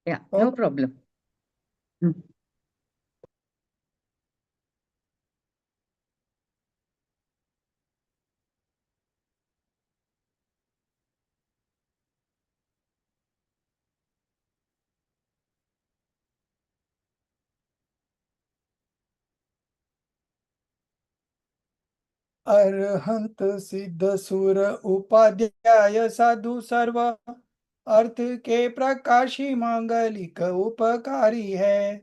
Yeah, no problem. Arhant सिद्ध सुर उपाध्याय साधु सर्व अर्थ के प्रकाशी मांगलिक उपकारी है।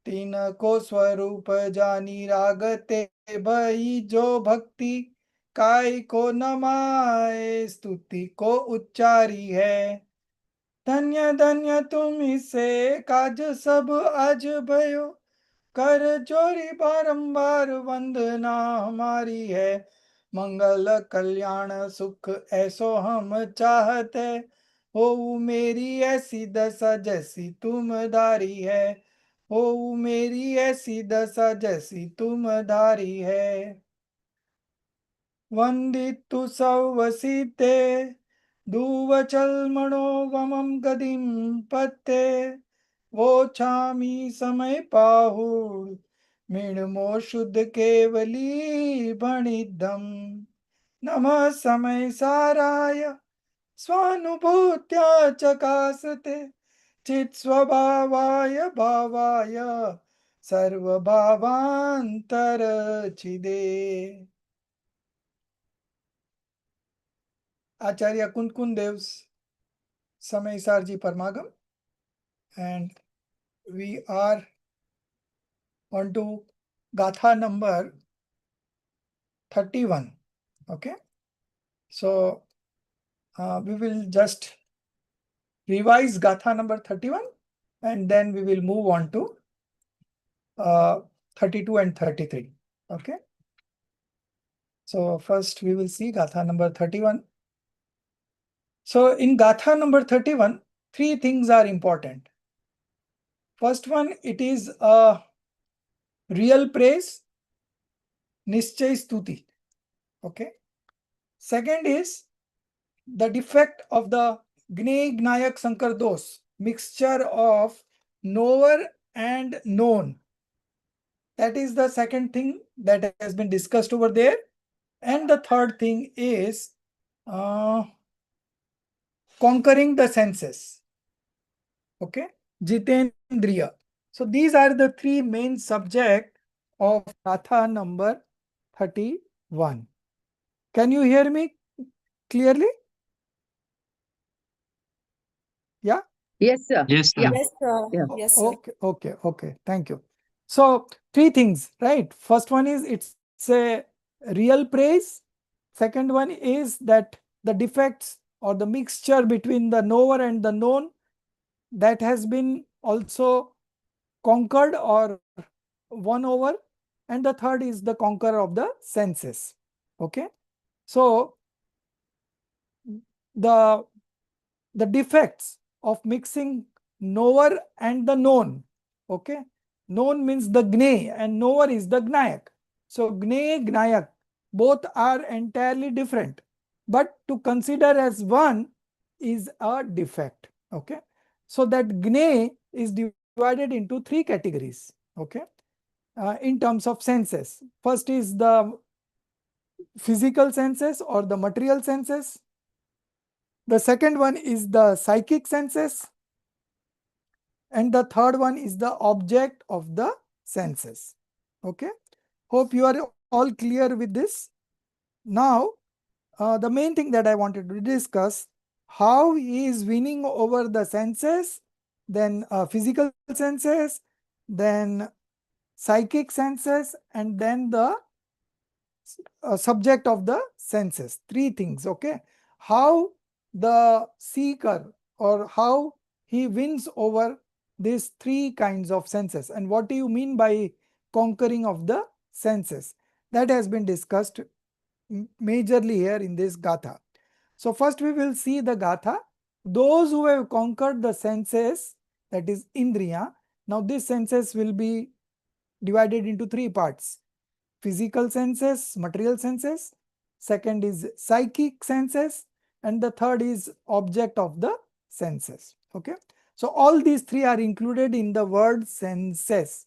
तीन को स्वरूप जानी रागते भई जो भक्ति काय को नमाए स्तुति को उच्चारी है। धन्य धन्य तुम इससे काज सब आज भयो कर जोरी बारंबार वंदना हमारी है। मंगल कल्याण सुख ऐसो हम चाहते हो मेरी ऐसी दशा जैसी तुम धारी है। हो मेरी ऐसी दशा जैसी तुम धारी है। वंदितु सौवसीते दुवचल्मणो वमं गदिं पत्ते वोचामी समय पाहुर मिणमो शुद्ध केवली भणिदम। नमः समय साराय स्वानुभूत्या चकासते चित स्वभावाय भावाय सर्वभावांतर चिदे। आचार्य कुंदकुंद देव समय सारजी परमागम, and we are on to Gatha number 31. Okay, so we will just revise Gatha number 31 and then we will move on to 32 and 33. Okay, so first we will see Gatha number 31. So in Gatha number 31, three things are important. First one, it is a real praise, Nischay Stuti. Okay. Second is the defect of the Gne Gnayak Sankar Dos, mixture of knower and known. That is the second thing that has been discussed over there. And the third thing is conquering the senses. Okay, Jitendriya. So these are the three main subjects of Gatha number 31. Can you hear me clearly? Yeah? Yes, sir. Yes, sir. Yeah. Yes, sir. Yeah. Yes, sir. Okay. Thank you. So three things, right? First one is it's a real praise. Second one is that the defects or the mixture between the knower and the known, that has been also conquered or won over. And the third is the conquer of the senses. Okay. So the defects of mixing knower and the known. Okay. Known means the gne and knower is the gnayak. So gne, gnayak, both are entirely different. But to consider as one is a defect. Okay. So that gne is divided into three categories. Okay. In terms of senses. First is the physical senses or the material senses. The second one is the psychic senses. And the third one is the object of the senses. Okay. Hope you are all clear with this. Now, the main thing that I wanted to discuss, how he is winning over the senses, then physical senses, then psychic senses, and then the subject of the senses. Three things. Okay. How the seeker or how he wins over these three kinds of senses, and what do you mean by conquering of the senses, that has been discussed majorly here in this Gatha. So first we will see the Gatha. Those who have conquered the senses, that is Indriya. Now these senses will be divided into three parts: physical senses, material senses, second is psychic senses, and the third is object of the senses. Okay. So all these three are included in the word senses.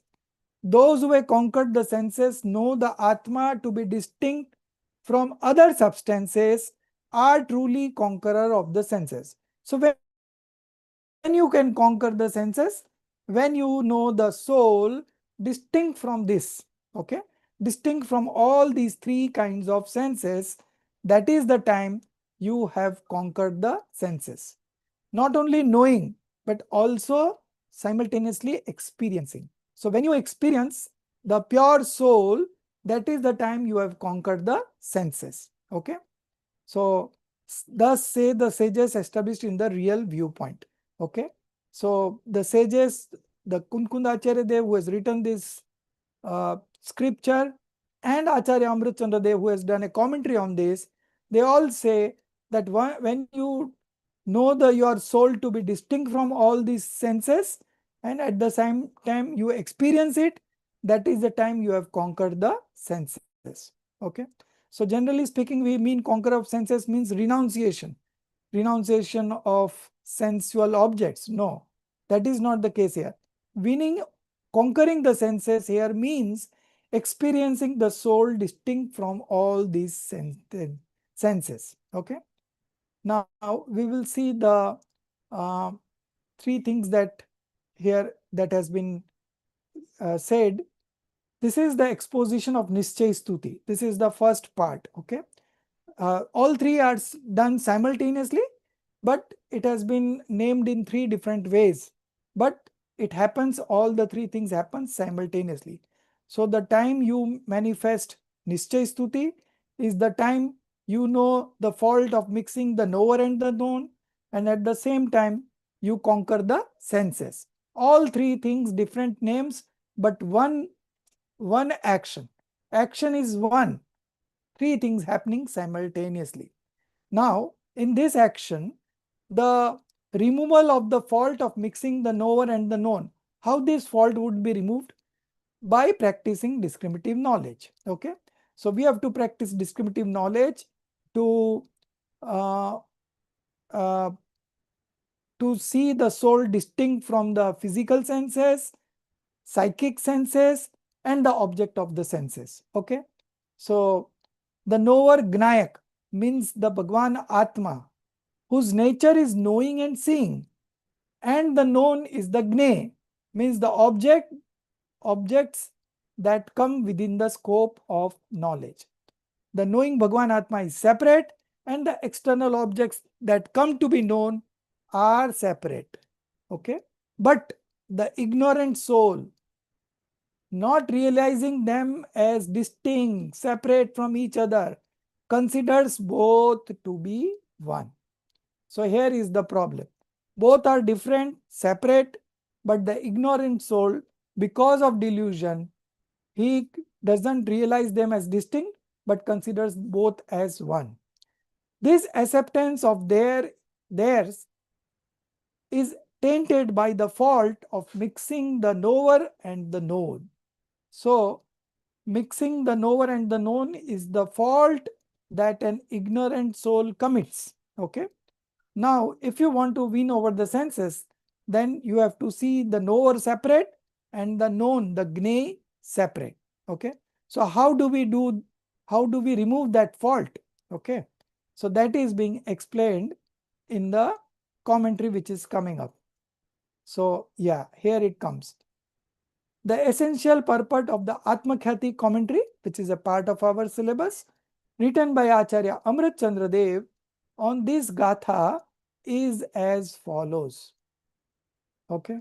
Those who have conquered the senses know the Atma to be distinct from other substances, are truly conqueror of the senses. So when you can conquer the senses, when you know the soul distinct from this, okay, distinct from all these three kinds of senses, that is the time you have conquered the senses. Not only knowing, but also simultaneously experiencing. So when you experience the pure soul, that is the time you have conquered the senses. Okay. So thus say the sages established in the real viewpoint. Okay. So the sages, the Kunkund Acharya Dev, who has written this scripture, and Acharya Amrit Chandra Dev, who has done a commentary on this, they all say that when you know your soul to be distinct from all these senses, and at the same time you experience it, that is the time you have conquered the senses. Okay. So generally speaking, we mean conquer of senses means renunciation of sensual objects. No, that is not the case here. Winning, conquering the senses here means experiencing the soul distinct from all these senses. Okay. Now we will see the uh, three things that here that has been said. This is the exposition of Nischay Stuti. This is the first part. Okay. All three are done simultaneously, but it has been named in three different ways. But it happens, all the three things happen simultaneously. So the time you manifest Nischay Stuti is the time you know the fault of mixing the knower and the known, and at the same time you conquer the senses. All three things, different names, but one action. Action is one. Three things happening simultaneously. Now, in this action, the removal of the fault of mixing the knower and the known. How this fault would be removed? By practicing discriminative knowledge. Okay. So we have to practice discriminative knowledge to uh, uh, to see the soul distinct from the physical senses, psychic senses, and the object of the senses. Okay. So the knower Gnayak means the Bhagwan Atma, whose nature is knowing and seeing, and the known is the Gne, means the objects that come within the scope of knowledge. The knowing Bhagwan Atma is separate, and the external objects that come to be known are separate. Okay. But the ignorant soul, not realizing them as distinct, separate from each other, considers both to be one. So here is the problem. Both are different, separate, but the ignorant soul, because of delusion, he doesn't realize them as distinct, but considers both as one. This acceptance of theirs is tainted by the fault of mixing the knower and the known. So, mixing the knower and the known is the fault that an ignorant soul commits. Okay. Now, if you want to win over the senses, then you have to see the knower separate and the known, the gnay, separate. Okay. So how do we remove that fault? Okay. So that is being explained in the commentary which is coming up. So yeah, here it comes. The essential purport of the Atmakhyati commentary, which is a part of our syllabus, written by Acharya Amrit Chandra Dev on this Gatha, is as follows. Okay.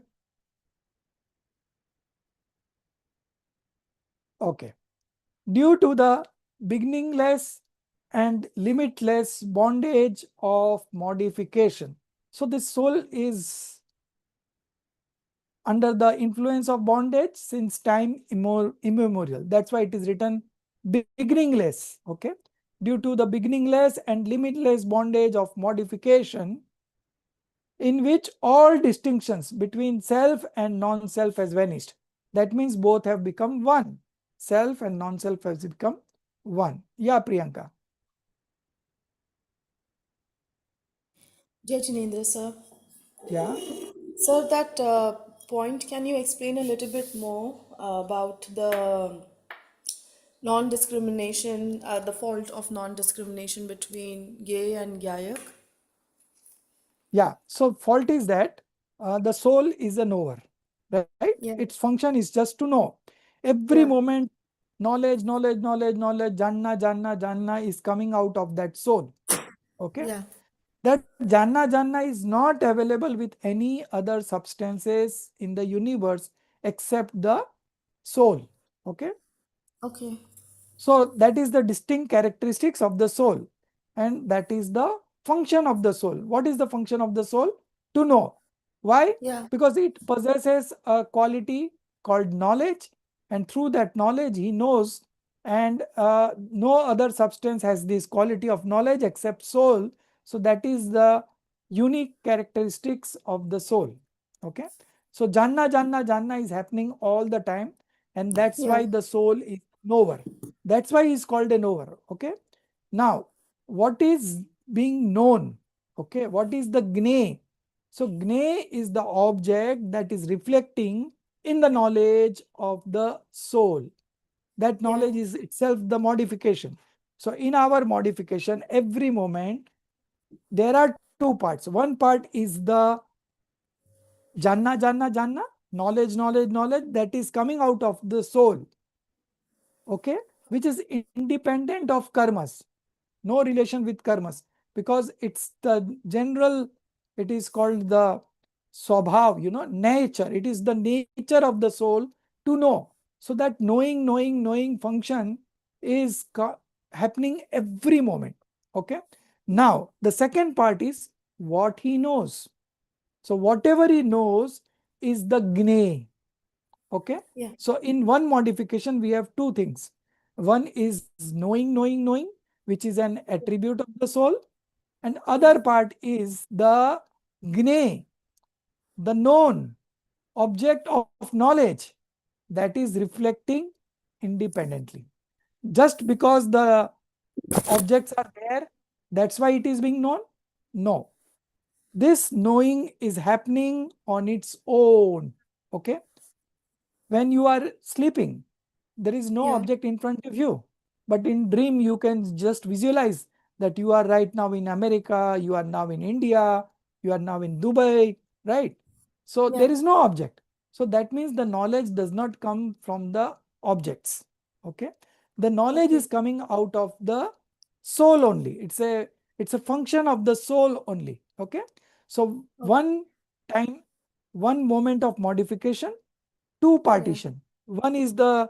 Okay. Due to the beginningless and limitless bondage of modification. So this soul is under the influence of bondage since time immemorial. That's why it is written beginningless. Okay. Due to the beginningless and limitless bondage of modification, in which all distinctions between self and non-self has vanished. That means both have become one. Self and non-self has become one. Yeah, Priyanka. Jai Jinendra, sir. Yeah. So that point, can you explain a little bit more about the non-discrimination, the fault of non-discrimination between gay and gayak? Yeah, so fault is that the soul is a knower, right? Yeah, Its function is just to know. Every yeah, moment, knowledge, janna is coming out of that soul. Okay. yeah. That janna is not available with any other substances in the universe except the soul. Okay. Okay. So that is the distinct characteristics of the soul, and that is the function of the soul. What is the function of the soul? To know. Why? Yeah, Because it possesses a quality called knowledge, and through that knowledge he knows, and no other substance has this quality of knowledge except soul. So that is the unique characteristics of the soul. Okay. So janna is happening all the time, and that's yeah, why the soul is knower. That's why he's called a knower. Okay. Now, what is being known? Okay. What is the gne? So, gne is the object that is reflecting in the knowledge of the soul. That yeah, knowledge is itself the modification. So, in our modification, every moment, there are two parts. One part is the janna, knowledge that is coming out of the soul. Okay, which is independent of karmas, no relation with karmas, because it's the general, it is called the swabhav, nature. It is the nature of the soul to know. So that knowing function is happening every moment. Okay. Now the second part is what he knows. So whatever he knows is the gne. Okay. yeah, So in one modification, we have two things. One is knowing, which is an attribute of the soul. And yeah, other part is the gne, the known object of knowledge that is reflecting independently. Just because the objects are there, that's why it is being known? No. This knowing is happening on its own. Okay. When you are sleeping, there is no yeah, object in front of you, but in dream you can just visualize that you are right now in America, you are now in India, you are now in Dubai, right? So yeah. there is no object. So that means the knowledge does not come from the objects. Okay. The knowledge is Okay, coming out of the soul only. It's a function of the soul only. Okay. So okay, one time, one moment of modification, two yeah, partition. One is the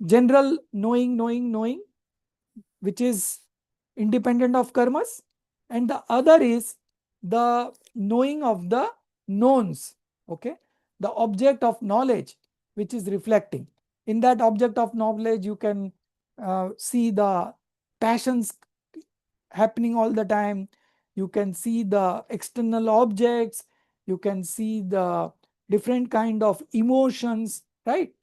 general knowing, which is independent of karmas, and the other is the knowing of the knowns. Okay. The object of knowledge, which is reflecting. In that object of knowledge, you can see the passions happening all the time. You can see the external objects. You can see the different kind of emotions, right?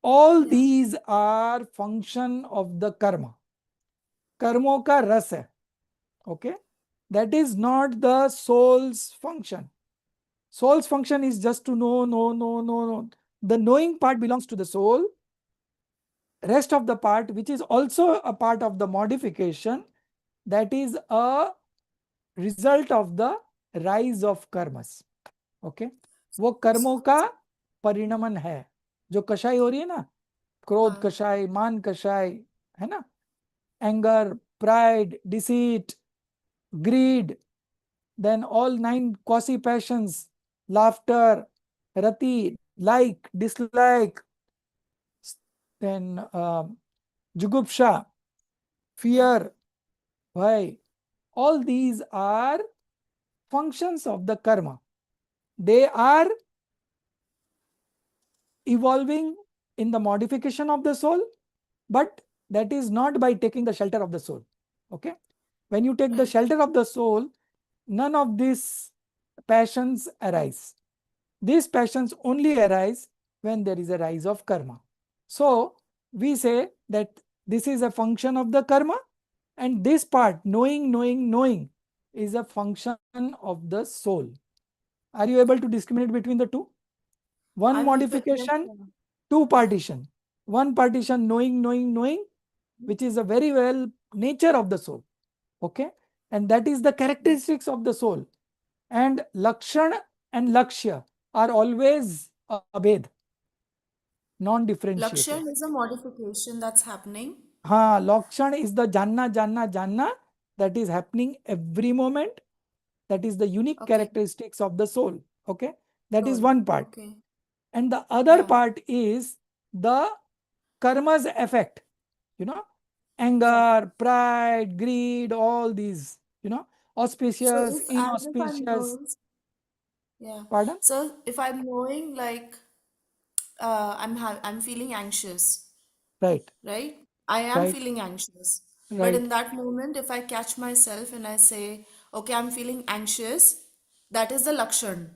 All yeah, these are function of the karma. कर्मों का रस है. Okay. That is not the soul's function. Soul's function is just to know. The knowing part belongs to the soul. Rest of the part, which is also a part of the modification, that is a result of the rise of karmas. Okay. वो कर्मों का परिणमन है. जो कषाय हो रही है ना, क्रोध हाँ, कषाय, मान कषाय, है ना, anger, pride, deceit, greed, then all nine quasi passions, laughter, rati, like, dislike, then jugupsha, yeah, fear, bhai. All these are functions of the karma. They are evolving in the modification of the soul, but that is not by taking the shelter of the soul. Okay. When you take the right, shelter of the soul, none of these passions arise. These passions only arise when there is a rise of karma. So we say that this is a function of the karma, and this part, knowing, is a function of the soul. Are you able to discriminate between the two? One I'm able, yes, modification, sir. two Yeah. partition. One partition knowing, which is a very well nature of the soul. Okay. And that is the characteristics of the soul. And lakshan and lakshya are always abhed, non-differentiated. Lakshan is a modification that's happening. Lakshan is the janna that is happening every moment. That is the unique Okay. characteristics of the soul. Okay. That is Soul. one part. Okay. And the other Yeah. part is the karma's effect, Yeah. anger, pride, greed, all these, So auspicious, if, as if I'm inauspicious. knowing, yeah. Pardon? So if I'm knowing like I'm feeling anxious, Right, right? I am right, feeling anxious. But right. in that moment, if I catch myself and I say, okay, I'm feeling anxious, that is the Lakshan.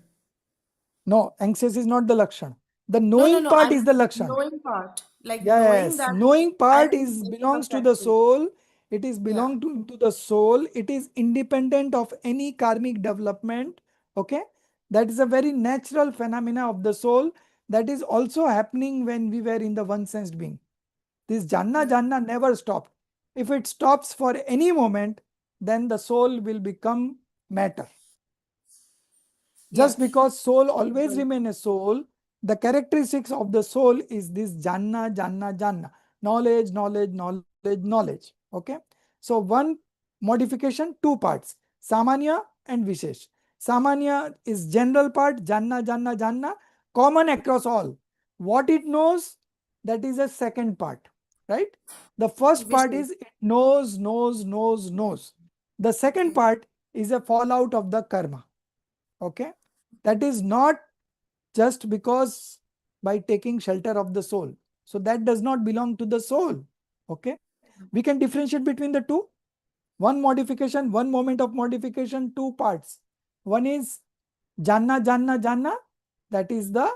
No, anxious is not the lakshan. The No, no, knowing no. part I'm is the lakshan. knowing part. Like knowing Yes, that knowing I part am is getting belongs to the affected. soul. It is Yeah. belong to the soul. It is independent of any karmic development. Okay, that is a very natural phenomena of the soul that is also happening when we were in the one sensed being. This Yeah. janna never stopped. If it stops for any moment, then the soul will become matter. Yeah. Just because soul always Right. remain a soul, the characteristics of the soul is this janna, knowledge. Okay. So one modification, two parts, samanya and vishesh. Samanya is general part, janna, common across all. What it knows, that is a second part, right? The first part Visual. is it knows. The second Okay. part is a fallout of the karma. Okay. That is not just because by taking shelter of the soul. So that does not belong to the soul. Okay. We can differentiate between the two. One modification, one moment of modification, two parts. One is janna. That is the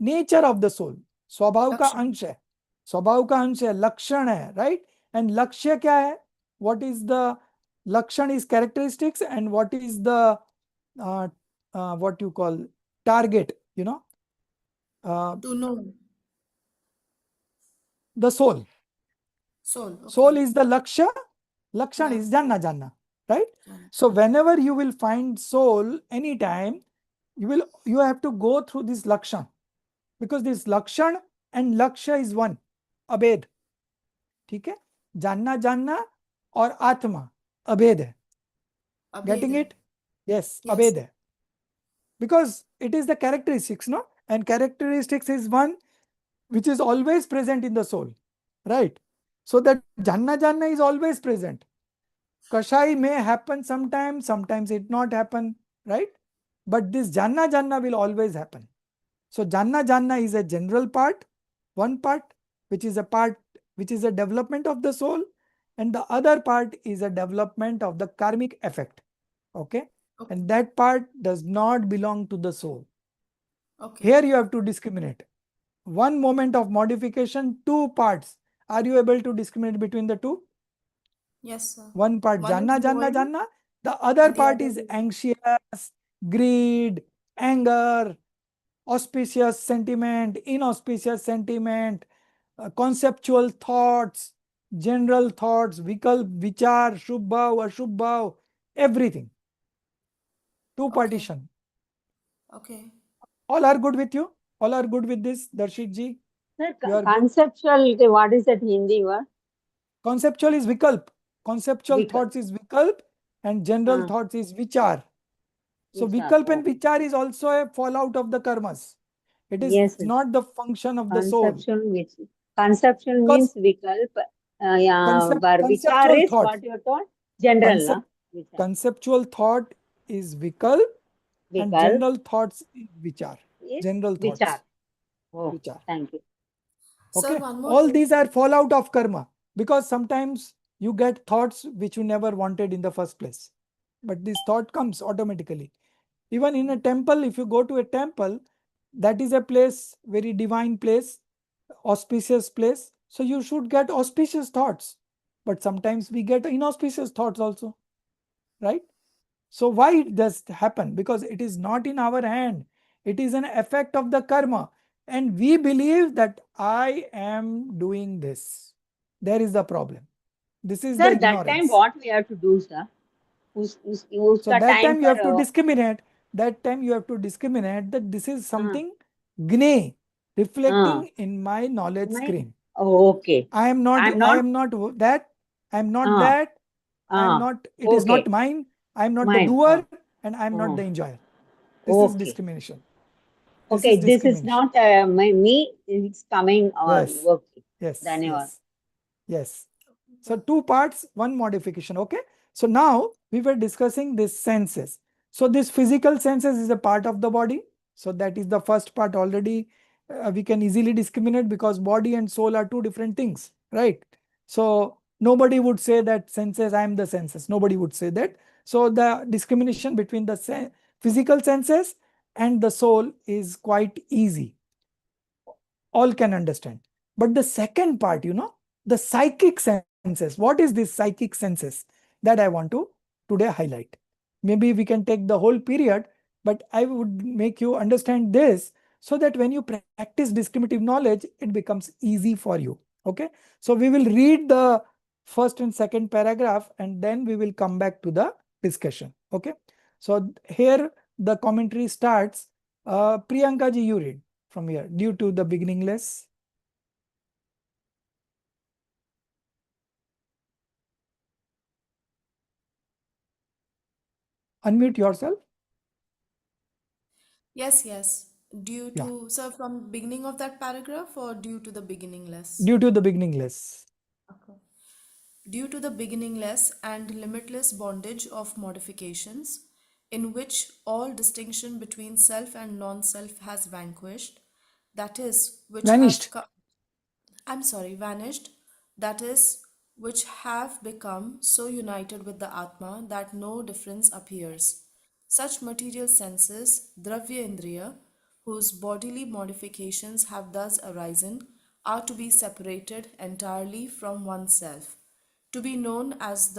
nature of the soul. स्वभाव का Lakshan. अंश है, स्वभाव का अंश है, लक्षण है, right? And लक्ष्य क्या है? What is the लक्षण is characteristics and what is the uh, what you call target, uh, To know. the soul. Soul. Soul Okay. is the laksha, lakshan Yeah. is janna, right? Jan. So whenever you will find soul anytime, you have to go through this lakshan, because this lakshan and lakshya is one, abhed. ठीक है, जानना और आत्मा अभेद है. Getting Abhed. it? Yes, Yes. अभेद है. Because it is the characteristics, no? And characteristics is one which is always present in the soul, right? So that janna is always present. Kashai may happen sometimes it not happen, right? But this janna will always happen. So janna is a general part, one part, which is a part which is a development of the soul, and the other part is a development of the karmic effect. Okay. Okay. And that part does not belong to the soul. Okay. Here you have to discriminate. One moment of modification, two parts. Are you able to discriminate between the two? Yes, sir. One part One is knowing janna. The other and the part other is is anxious, greed, anger, auspicious sentiment, inauspicious sentiment, conceptual thoughts, general thoughts, vikalp, vichar, shubhav, ashubhav, everything. Two okay. partition. Okay. All are good with you? All are good with this, Darshit ji? Sir, You are good? conceptual, what is that Hindi word? Conceptual is vikalp. Conceptual Vikas. thoughts is vikalp and general thoughts is vichar. So Vichar. vikalp and Okay. vichar is also a fallout of the karmas. It is Yes, yes. not the function of the soul. Conceptual, which conceptual Because means vikalp. Yeah, but vichar conceptual is thoughts, what you told? General, na? concept, Vichar. conceptual thought is vikalp and Vikalp general thoughts is vichar. is General vichar. thoughts, Oh, vichar. thank you. Sir, Okay. one more All thing. these are fallout of karma, because sometimes you get thoughts which you never wanted in the first place. But this thought comes automatically. Even in a temple, if you go to a temple, that is a place, very divine place, auspicious place. So you should get auspicious thoughts. But sometimes we get inauspicious thoughts also, right? So why it does happen? Because it is not in our hand. It is an effect of the karma. And we believe that I am doing this. There is the problem. This is the Sir, that time ignorance. what we have to do, sir? So उसका that time time you पर have to discriminate. That time you have to discriminate that this is हाँ something gnay हाँ reflecting in my knowledge मैं screen. okay. I am not I'm not that. I am not हाँ that. I am हाँ not, it is not okay. mine. I am not the Mine doer and I am not हाँ the enjoyer. This is okay. discrimination. This Okay, is this is discrimination. not me. It's coming on. Yes. Okay. Yes. धन्यवाद. Yes. Yes. So two parts, one modification. Okay. So now we were discussing these senses. So this physical senses is a part of the body. So that is the first part already. We can easily discriminate because body and soul are two different things, right? So nobody would say that senses, I am the senses. Nobody would say that. So the discrimination between the physical senses and the soul is quite easy. All can understand. But the second part, the psychic senses. What is this psychic senses that I want to today highlight? Maybe we can take the whole period, but I would make you understand this so that when you practice discriminative knowledge, it becomes easy for you. Okay. So we will read the first and second paragraph and then we will come back to the discussion. Okay. So here the commentary starts. Priyanka ji, you read from here. Due to the beginningless. Unmute yourself. Yes, yes. Due Yeah. to, sir, from beginning of that paragraph or due to the beginningless? Due to the beginningless. Okay. Due to the beginningless and limitless bondage of modifications, in which all distinction between self and non-self has vanquished, that is, which have Vanished. I'm sorry, vanished, that is, which have become so united with the Atma that no difference appears. Such material senses, Dravya Indriya, whose bodily modifications have thus arisen, are to be separated entirely from oneself, to be known as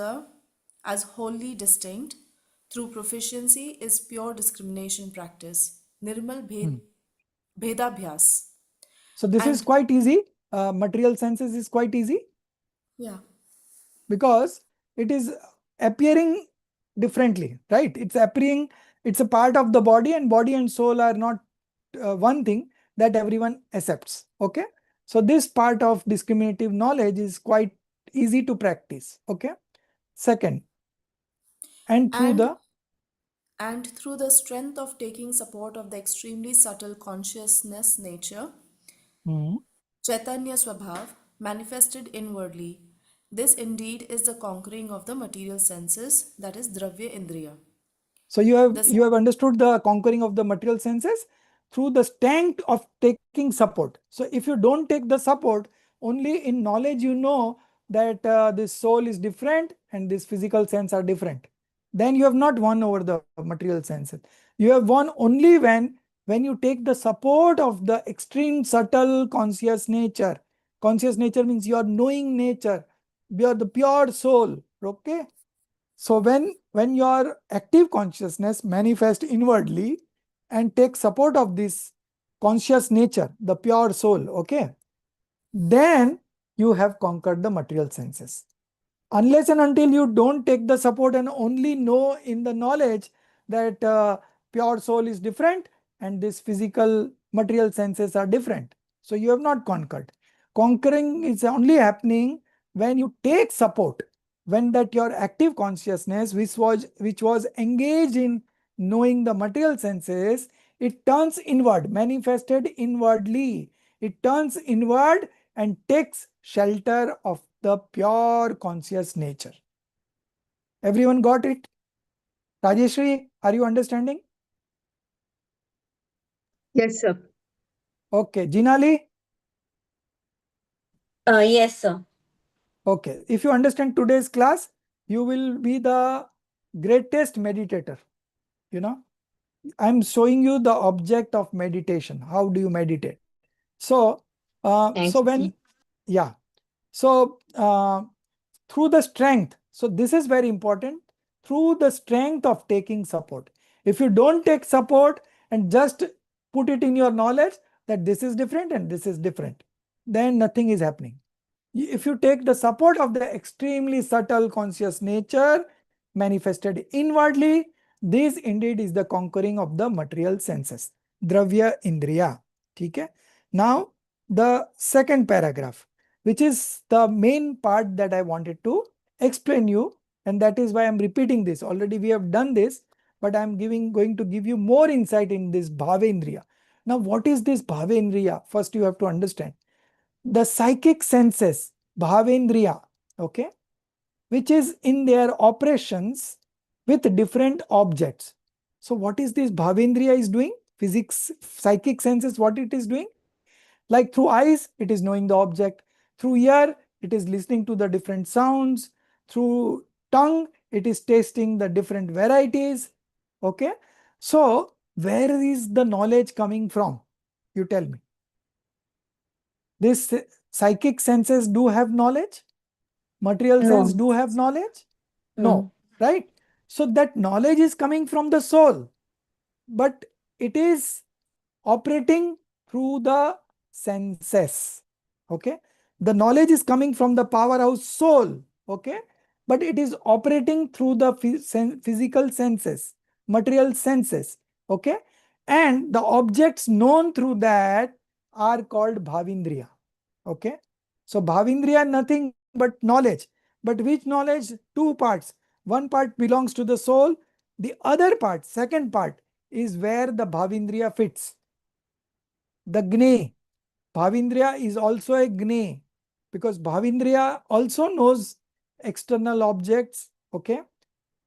wholly distinct. Through proficiency is pure discrimination practice, Nirmal Hmm. Bhedabhyas. So this is And quite easy. Material senses is quite easy yeah. because it is appearing differently, right? It's appearing, it's a part of the body and soul are not one thing that everyone accepts. Okay. So this part of discriminative knowledge is quite easy to practice. Okay. Second, and through and the and through the strength of taking support of the extremely subtle consciousness nature, Hmm. Chaitanya Swabhav, manifested inwardly. This indeed is the conquering of the material senses, that is Dravya Indriya. So you have The, you have understood the conquering of the material senses through the strength of taking support. So if you don't take the support, only in knowledge you know that this soul is different and this physical sense are different. Then you have not won over the material senses. You have won only when you take the support of the extreme subtle conscious nature. Conscious nature means your knowing nature. You are the pure soul. Okay. So when your active consciousness manifests inwardly and takes support of this conscious nature, the pure soul, okay, then you have conquered the material senses. Unless and until you don't take the support and only know in the knowledge that pure soul is different and this physical material senses are different. So you have not conquered. Conquering is only happening when you take support, when that your active consciousness which was engaged in knowing the material senses, it turns inward, manifested inwardly. It turns inward and takes shelter of the pure conscious nature. Everyone got it? Rajeshri, are you understanding? Yes, sir. Okay. Jinali? Yes, sir. Okay. If you understand today's class, you will be the greatest meditator. You know, I'm showing you the object of meditation. How do you meditate? So, Thanks, sir. yeah. So, through the strength. So this is very important. through the strength of taking support. If you don't take support and just put it in your knowledge that this is different and this is different, then nothing is happening. If you take the support of the extremely subtle conscious nature manifested inwardly, this indeed is the conquering of the material senses. Dravya Indriya. Okay? Now, the second paragraph, which is the main part that I wanted to explain you, and that is why I'm repeating this. Already we have done this, but I'm going to give you more insight in this Bhavendriya. Now, what is this Bhavendriya? First, you have to understand. The psychic senses, Bhavendriya, okay, which is in their operations with different objects. So what is this Bhavendriya is doing? Physics, psychic senses, what it is doing? Like through eyes, it is knowing the object. Through ear, it is listening to the different sounds. Through tongue, it is tasting the different varieties. Okay. So where is the knowledge coming from? You tell me. This psychic senses do have knowledge? Material sense No. do have knowledge? No. No, right? So that knowledge is coming from the soul, but it is operating through the senses. Okay, the knowledge is coming from the powerhouse soul. Okay, but it is operating through the physical senses, material senses. Okay, and the objects known through that are called bhavindriya. Okay, so bhavindriya nothing but knowledge. But which knowledge? Two parts. One part belongs to the soul. The other part, second part, is where the bhavindriya fits. The gne. Bhavindriya is also a gne because bhavindriya also knows external objects. Okay,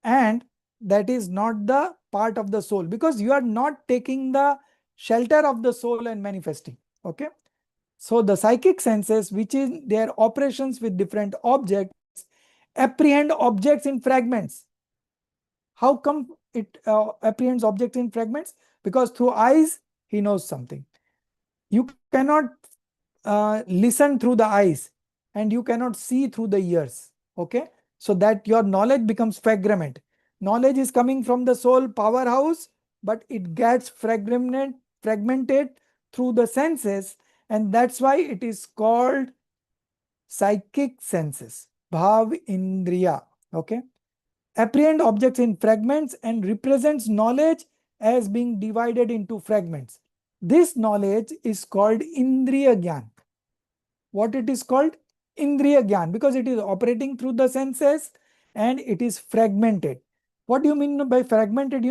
and that is not the part of the soul because you are not taking the shelter of the soul and manifesting. Okay, so the psychic senses, which is their operations with different objects, apprehend objects in fragments. How come it apprehends objects in fragments? Because through eyes, he knows something. You cannot listen through the eyes and you cannot see through the ears. Okay, so that your knowledge becomes fragment. Knowledge is coming from the soul powerhouse, but it gets fragmented through the senses, and that's why it is called psychic senses, bhav indriya. Okay, apprehend objects in fragments and represents knowledge as being divided into fragments. This knowledge is called indriya gyan. What it is called? Indriya gyan, because it is operating through the senses and it is fragmented. What do you mean by fragmented?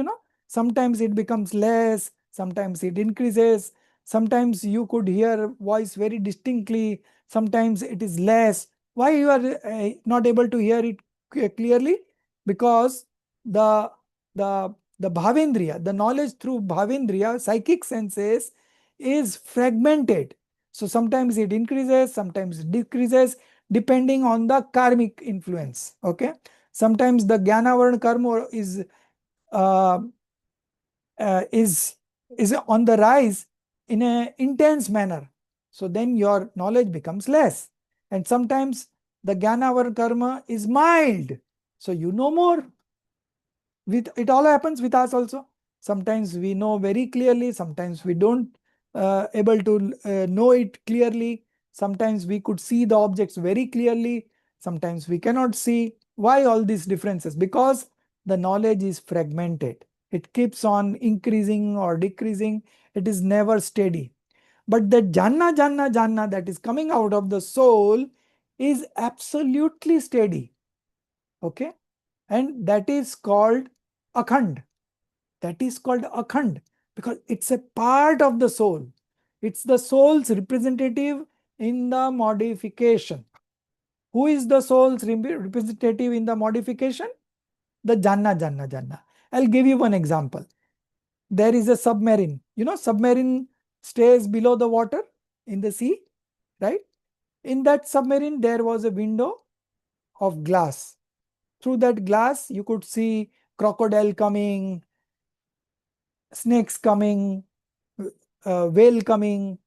Sometimes it becomes less, sometimes it increases, sometimes you could hear voice very distinctly, sometimes it is less. Why you are not able to hear it clearly? Because the bhavendriya, the knowledge through bhavendriya, psychic senses, is fragmented. So sometimes it increases, sometimes it decreases, depending on the karmic influence. Okay, sometimes the jnana varna karma uh, is on the rise in an intense manner. So then your knowledge becomes less. And sometimes the jnana varna karma is mild. So you know more. It all happens with us also. Sometimes we know very clearly, sometimes we don't able to know it clearly. Sometimes we could see the objects very clearly, sometimes we cannot see. Why all these differences? Because the knowledge is fragmented. It keeps on increasing or decreasing. It is never steady. But the janna that is coming out of the soul is absolutely steady. Okay, and that is called akhand. That is called akhand because it's a part of the soul. It's the soul's representative in the modification. Who is the soul's representative in the modification? The janna. I'll give you one example. There is a submarine. Submarine stays below the water in the sea, right? In that submarine, there was a window of glass. Through that glass, you could see crocodile coming, snakes coming, whale coming,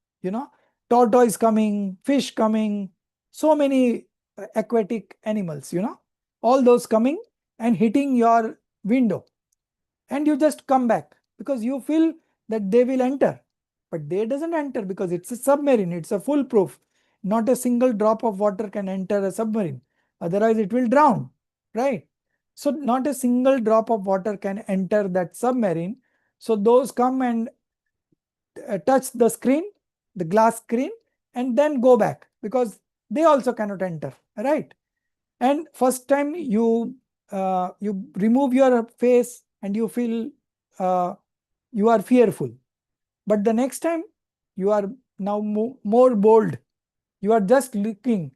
tortoise coming, fish coming, so many aquatic animals, all those coming and hitting your window, and you just come back because you feel that they will enter, but they doesn't enter because it's a submarine, it's a foolproof. Not a single drop of water can enter a submarine, otherwise it will drown, right? So not a single drop of water can enter that submarine. So those come and touch the screen, the glass screen, and then go back because they also cannot enter, right? And first time you remove your face and you feel you are fearful, but the next time you are now more bold. You are just looking,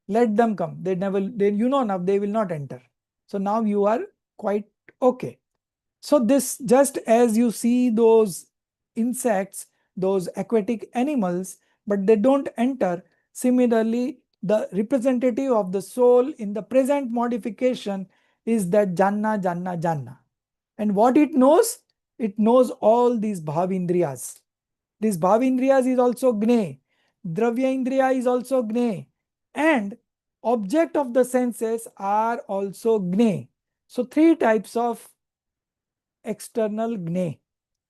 let them come, they never, now they will not enter. So now you are quite okay. So this, just as you see those insects, those aquatic animals, but they don't enter, similarly the representative of the soul in the present modification is that Janna, Janna, Janna. And what it knows? It knows all these bhavindriyas. This bhavindriyas is also Gne. Dravya Indriya is also Gne. And object of the senses are also Gne. So three types of external Gne,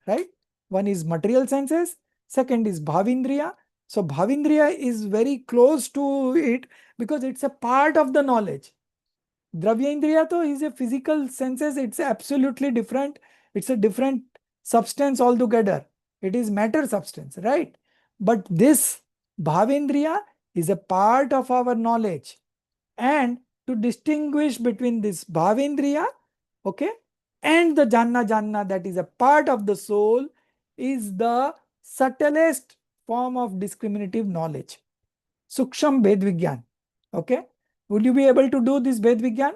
right? One is material senses, second is bhavindriya. So bhavindriya is very close to it because it's a part of the knowledge. Dravyendriya though is a physical senses, it's absolutely different. It's a different substance altogether. It is matter substance, right? But this Bhavendriya is a part of our knowledge. And to distinguish between this Bhavendriya, okay, and the Janna Janna, that is a part of the soul, is the subtlest form of discriminative knowledge. Suksham Bhed Vigyan. Okay. Would you be able to do this Bhed Vigyan?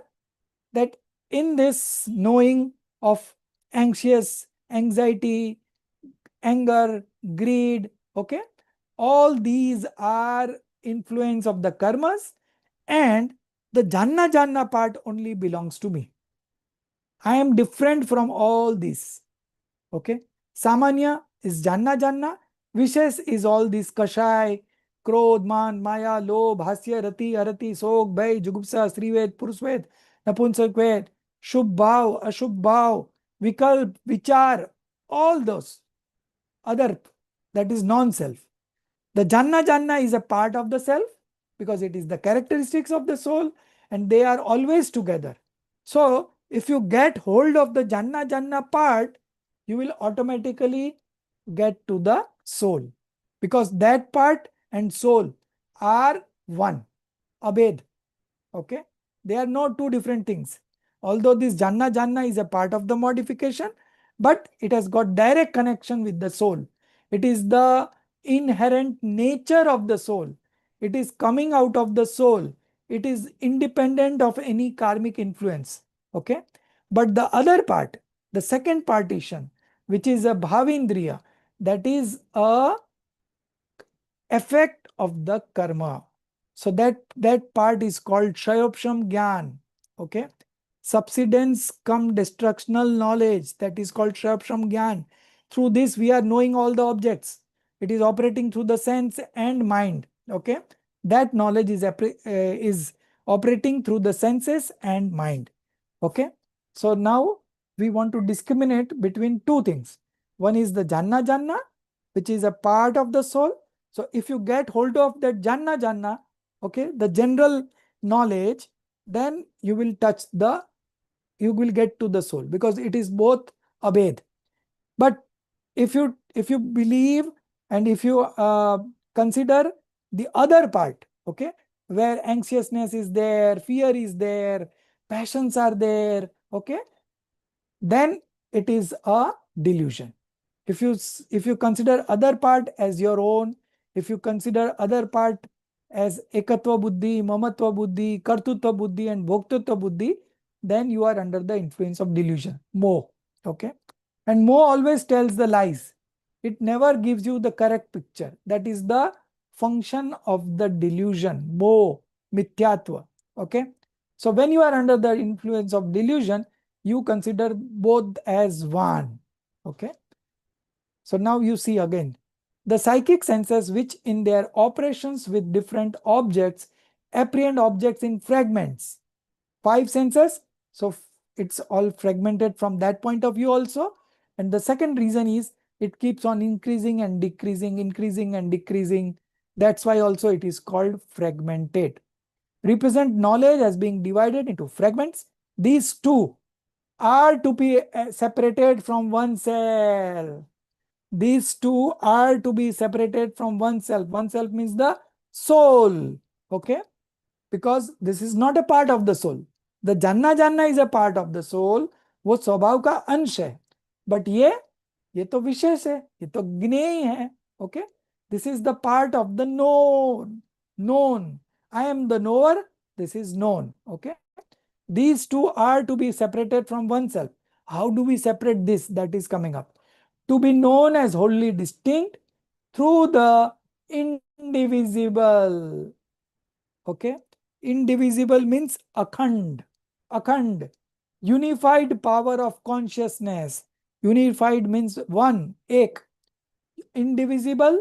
That in this knowing of anxious, anxiety, anger, greed, okay, all these are influence of the karmas, and the Janna Janna part only belongs to me. I am different from all these. Okay. Samanya is Janna Janna. Vishes is all these Kashai, Krodh, Man, Maya, Lobh, Hasya, Rati, Arati, Sog, Bhai, Jugupsa, Srived, Purusved, Napunsakved, Shubh Bhav, Ashubh Bhav, Vikalp, Vichar, all those other, that is non-self. The Janna Janna is a part of the self because it is the characteristics of the soul and they are always together. So if you get hold of the Janna Janna part, you will automatically get to the soul because that part and soul are one, abed. Okay, they are not two different things. Although this Janna Janna is a part of the modification, but it has got direct connection with the soul. It is the inherent nature of the soul. It is coming out of the soul. It is independent of any karmic influence. Okay, but the other part, the second partition, which is a bhavindriya, that is a effect of the karma. So that part is called Shayopsham Gyan. Okay. Subsidence come destructional knowledge, that is called Shayopsham Gyan. Through this we are knowing all the objects. It is operating through the sense and mind. Okay. That knowledge is operating through the senses and mind. Okay. So now we want to discriminate between two things. One is the Janna Janna, which is a part of the soul. So if you get hold of that Janna Janna, okay, the general knowledge, then you will get to the soul because it is both abed. But if you believe and if you consider the other part, okay, where anxiousness is there, fear is there, passions are there, okay, then it is a delusion. If you consider other part as your own, if you consider other part as ekatva buddhi, mamatva buddhi, kartutva buddhi and bhoktutva buddhi, then you are under the influence of delusion, moh. Okay. And moh always tells the lies. It never gives you the correct picture. That is the function of the delusion, moh, mithyatva. Okay. So when you are under the influence of delusion, you consider both as one. Okay. So now you see again, the psychic senses which in their operations with different objects apprehend objects in fragments. 5 senses. So it's all fragmented from that point of view also. And the second reason is it keeps on increasing and decreasing. That's why also it is called fragmented. Represent knowledge as being divided into fragments. These two are to be separated from one cell. These two are to be separated from oneself. Oneself means the soul. Okay? Because this is not a part of the soul. The जानना जानना is a part of the soul. वो स्वभाव का अंश है. But ये तो विशेष है. ये तो ज्ञेय है. Okay? This is the part of the known. Known. I am the knower. This is known. Okay? These two are to be separated from oneself. How do we separate this? That is coming up. To be known as wholly distinct through the indivisible. Okay? Indivisible means akhand. Akhand. Unified power of consciousness. Unified means one, ek. Indivisible,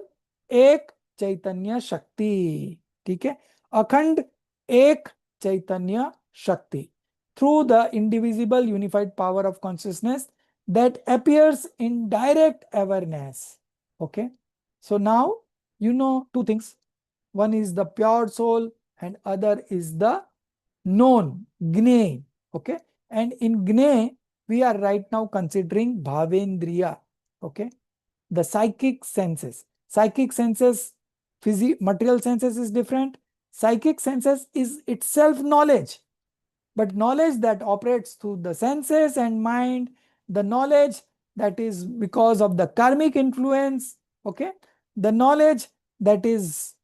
एक चैतन्य शक्ति. ठीक है? अखंड एक चैतन्य शक्ति. Through the indivisible unified power of consciousness that appears in direct awareness. Okay? So now you know two things. One is the pure soul and other is the known, gnay. Okay? And in gnay, we are right now considering bhavendriya. Okay? The psychic senses. Psychic senses, material senses is different. Psychic senses is itself knowledge. But knowledge that operates through the senses and mind, the knowledge that is because of the karmic influence, okay? The knowledge that is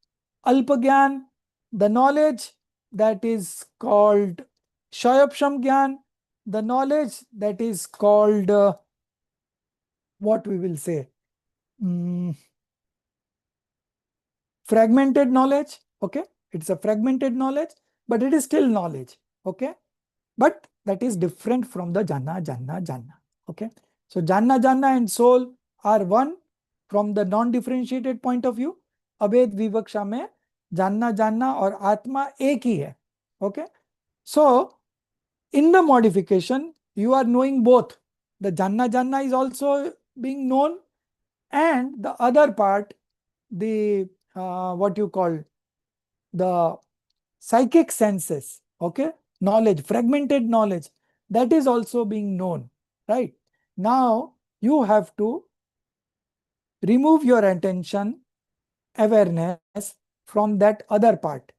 alpagyan, the knowledge that is called shayapsham gyan, the knowledge that is called, what we will say, fragmented knowledge. Okay, it's a fragmented knowledge, but it is still knowledge. Okay, but that is different from the janna. Okay, so janna and soul are one from the non-differentiated point of view. अभेद विवक्षा में जानना और आत्मा एक ही है. Okay, so in the modification you are knowing both. The janna is also being known, and the other part, the what you call the psychic senses, okay, knowledge, fragmented knowledge, that is also being known, right? Now you have to remove your attention, awareness from that other part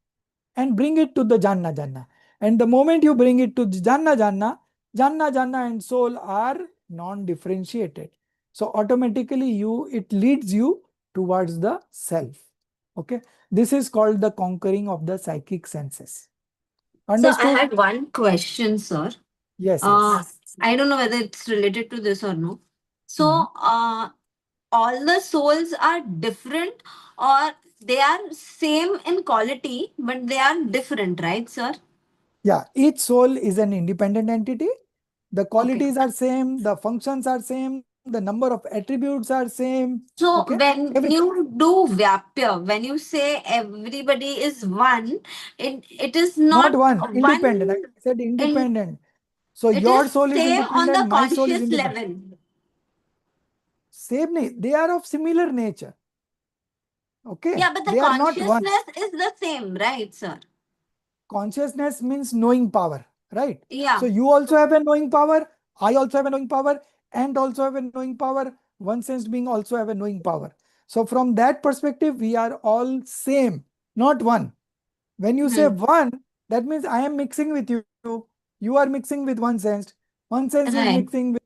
and bring it to the janna. And the moment you bring it to janna and soul are non-differentiated. So automatically it leads you towards the self. Okay, this is called the conquering of the psychic senses. Understood? So I had one question, sir. Yes. I don't know whether it's related to this or no. So all the souls are different, or they are same in quality, but they are different, right, sir? Yeah, each soul is an independent entity. The qualities are same, the functions are same, the number of attributes are same. So Okay? when you do Vyapya, when you say everybody is one, it is Not not one, one. independent. I said independent. So It your is soul is say on independent, the my soul is conscious independent. level. Same, they are of similar nature. Okay, Yeah, but the they are not one. consciousness is the same, right, sir? Consciousness means knowing power, right? Yeah. So you also have a knowing power, I also have a knowing power, and also have a knowing power. One sense being also have a knowing power. So from that perspective, we are all same, not one. When you say one, that means I am mixing with you. You are mixing with one sense is Right. mixing with.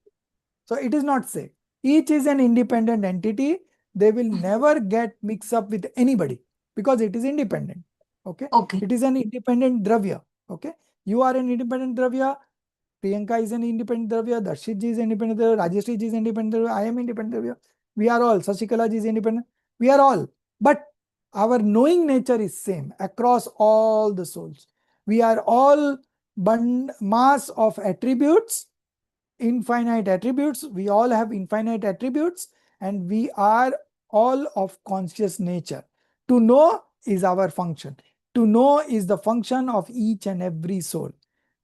So it is not same. Each is an independent entity. They will never get mixed up with anybody because it is independent. Okay. Okay. It is an independent dravya. Okay. You are an independent dravya. Priyanka is an independent dravya. Darshit ji is independent dravya. Rajeshri ji is independent dravya. I am independent dravya. We are all. Sashikala ji is independent. We are all. But our knowing nature is same across all the souls. We are all mass of attributes, infinite attributes. We all have infinite attributes, and we are all of conscious nature. To know is our function. To know is the function of each and every soul.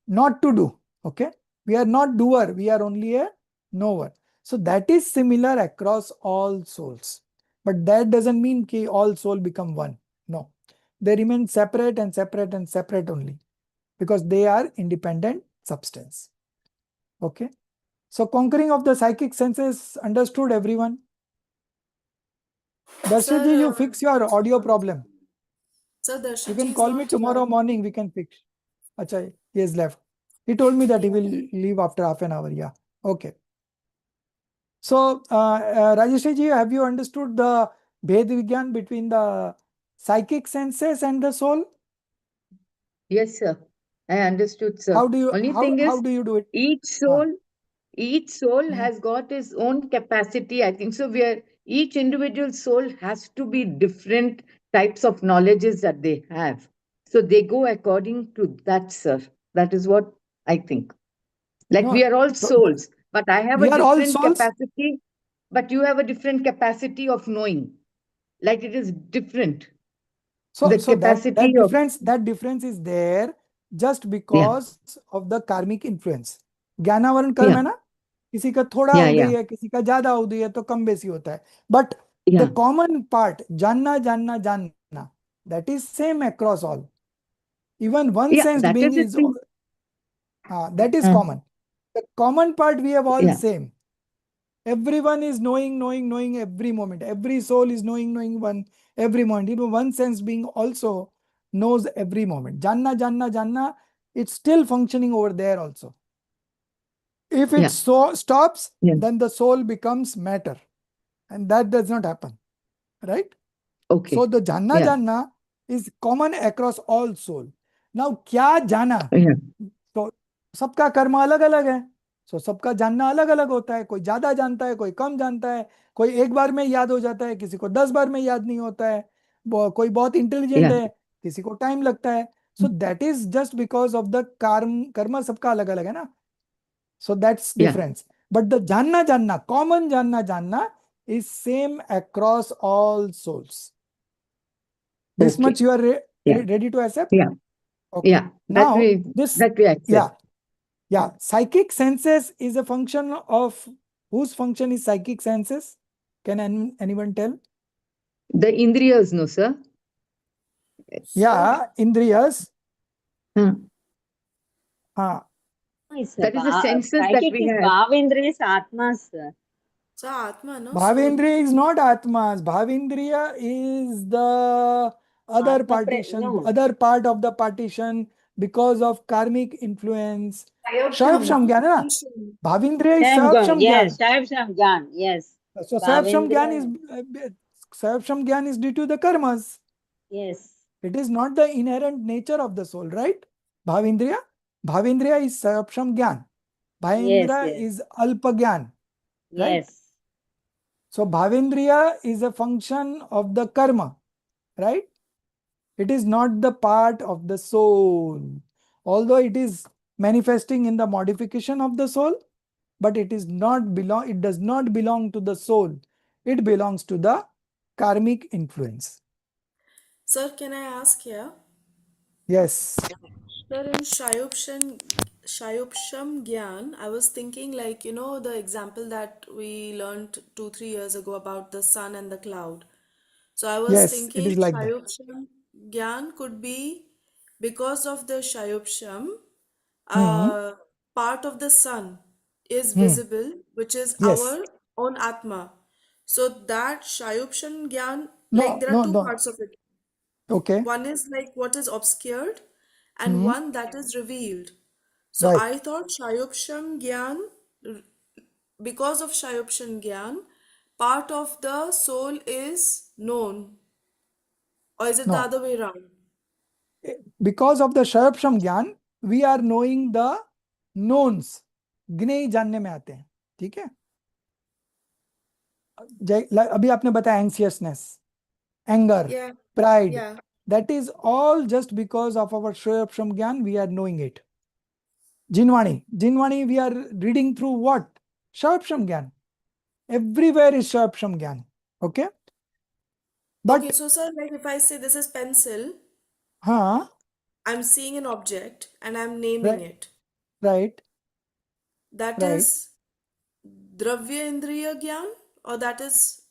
Not to do. Okay? We are not doer, we are only a knower. So that is similar across all souls. But that doesn't mean that all soul become one. No. They remain separate and separate and separate only, because they are independent substance. Okay. So conquering of the psychic senses understood, everyone? Darshiji, you fix your audio problem. Sir, You Darshit can is call me not tomorrow here. morning, we can fix. Acha, he has left. He told me that he will leave after half an hour. Yeah. Okay. So, Rajeshji, have you understood the Bhed Vigyan between the psychic senses and the soul? Yes, sir. I understood, sir. How do you Only thing how is, do you do it? each Ah, soul, each soul hmm. has got its own capacity. I think so. Each individual soul has to be different types of knowledges that they have. So they go according to that, sir. That is what I think. Like we No, are all so souls, but I have a we are all different souls. capacity, but you have a different capacity of knowing. Like it is different. The So capacity of, that difference is there just yeah, because of the karmic influence. ज्ञानावरण कर्म yeah, है ना, किसी का थोड़ा yeah, उदय yeah, है, किसी का ज्यादा उदय है, तो कम बेसी होता है. But yeah, the common part, जानना जानना जानना, that is same across all. Even one yeah. sensed That being is the is thing. that is Uh, common. The common part we have all yeah, same. Everyone is knowing every moment. Every soul is knowing one every moment. Even one sense being also knows every moment. Janna, janna, janna, it's still functioning over there also. If it yeah, stops, yeah. then the soul becomes matter. And that does not happen. Right? So Okay. the janna, Yeah, janna is common across all soul. Now, kya jana? yeah, तो सबका कर्म अलग अलग है. सो सबका जानना अलग अलग होता है. कोई ज्यादा जानता है, कोई कम जानता है, कोई एक बार में याद हो जाता है, किसी को 10 बार में याद नहीं होता है, कोई बहुत इंटेलिजेंट yeah, है, किसी को टाइम लगता है. So that is just because of the karma सबका अलग अलग है ना. So that's yeah. Difference. But the जानना जानना, कॉमन जानना जानना is same across all souls. This much Okay. you are Yeah, ready to accept? yeah, Okay. yeah. Now this, That we yeah. accept. Yeah, psychic senses is a function of whose function is psychic senses? Can anyone tell? The indriyas, no, sir. Yeah, Sir, indriyas. Huh. That is the senses that psychic we is have. Bhavendriya's Atmas. sir, Atma, no soul. Bhavendriya is not Atmas. Bhavendriya is the other Atma partition, no. other part of the partition because of karmic influence. No, Shayab Sham Gyan, hai na? partition. Bhavendriya is Same Shayab Gyan. Sham Yes, Gyan. Shaib Shamgyan. Yes. So Shayab Sham Gyan is Bhavendriya. Shayab Sham Gyan is due to the karmas. Yes. It is not the inherent nature of the soul, right? Bhavindriya. Bhavindriya is Sayapsham Gyan. Yes. Bhavindra Yes. is Alpa Gyan, right? Yes. So Bhavindriya is a function of the karma, right? It is not the part of the soul. Although it is manifesting in the modification of the soul, but it does not belong to the soul. It belongs to the karmic influence. Sir, can I ask here? Yes. Sir, in Shayupsham Gyan, I was thinking like, the example that we learned 2, 3 years ago about the sun and the cloud. So I was Yes, it thinking is like that. Shayupsham Gyan could be because of the Shayupsham, Hmm. uh, part of the sun is Hmm. visible, which is Yes. our own Atma. So that Shayupsham Gyan, like No, there are no, two no. parts of it. Okay. One is like what is obscured, and Hmm. one that is revealed. So Right. I thought Shayupsham Gyan, because of Shayupsham Gyan, part of the soul is known. Or is it the No. other way around? Because of the Shayapsham Gyan, we are knowing the knowns. ज्ञेय जानने में आते हैं. ठीक है. अभी आपने बताया एंग्सियसनेस, anger, Yeah, pride. yeah. That is all just because of our Shayapsham Gyan, we are knowing it. Jinwani, we are reading through what? Shayapsham Gyan. Everywhere is Shayapsham Gyan. Okay. Okay, But, so sir, like if I say this is pencil, huh, I'm seeing an object and I'm naming right, it. right. That right? is Dravya Indriya Gyan, or that is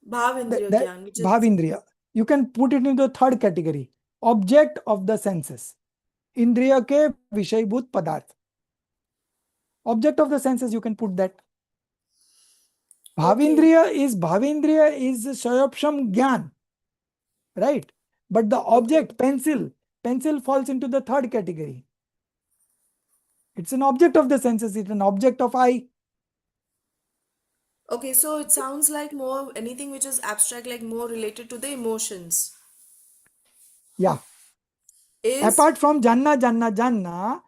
Bhav Indriya That Gyan, which is bhavindriya. You can put it into the third category. Object of the senses. Indriya ke vishayabhut padarth. Object of the senses, you can put that. okay. Bhavindriya is Shayopsham Gyan, right? But the Okay. object, pencil falls into the third category. It's an object of the senses, it's an object of eye. Okay, so it sounds like more anything which is abstract, like more related to the emotions. Yeah. Is Apart from Janna, yeah.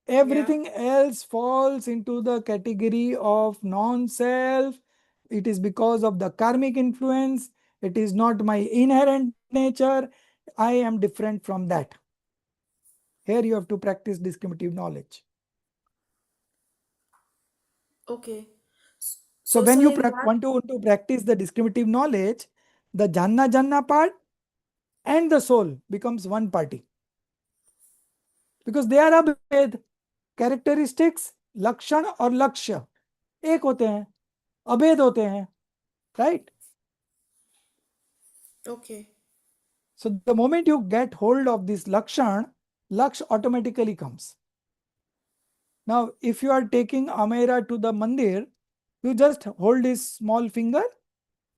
everything else falls into the category of non-self. It is because of the karmic influence. It is not my inherent nature. I am different from that. Here you have to practice discriminative knowledge. Okay. So So, when sir, you in that, want to practice the discriminative knowledge, the Janna part and the soul becomes one party. Because they are abhed. Characteristics, लक्षण और लक्ष्य एक होते हैं, अभेद होते हैं, right? okay, So the moment you get hold of this lakshan, laksh automatically comes. Now, if you are taking Amera to the mandir, you just hold his small finger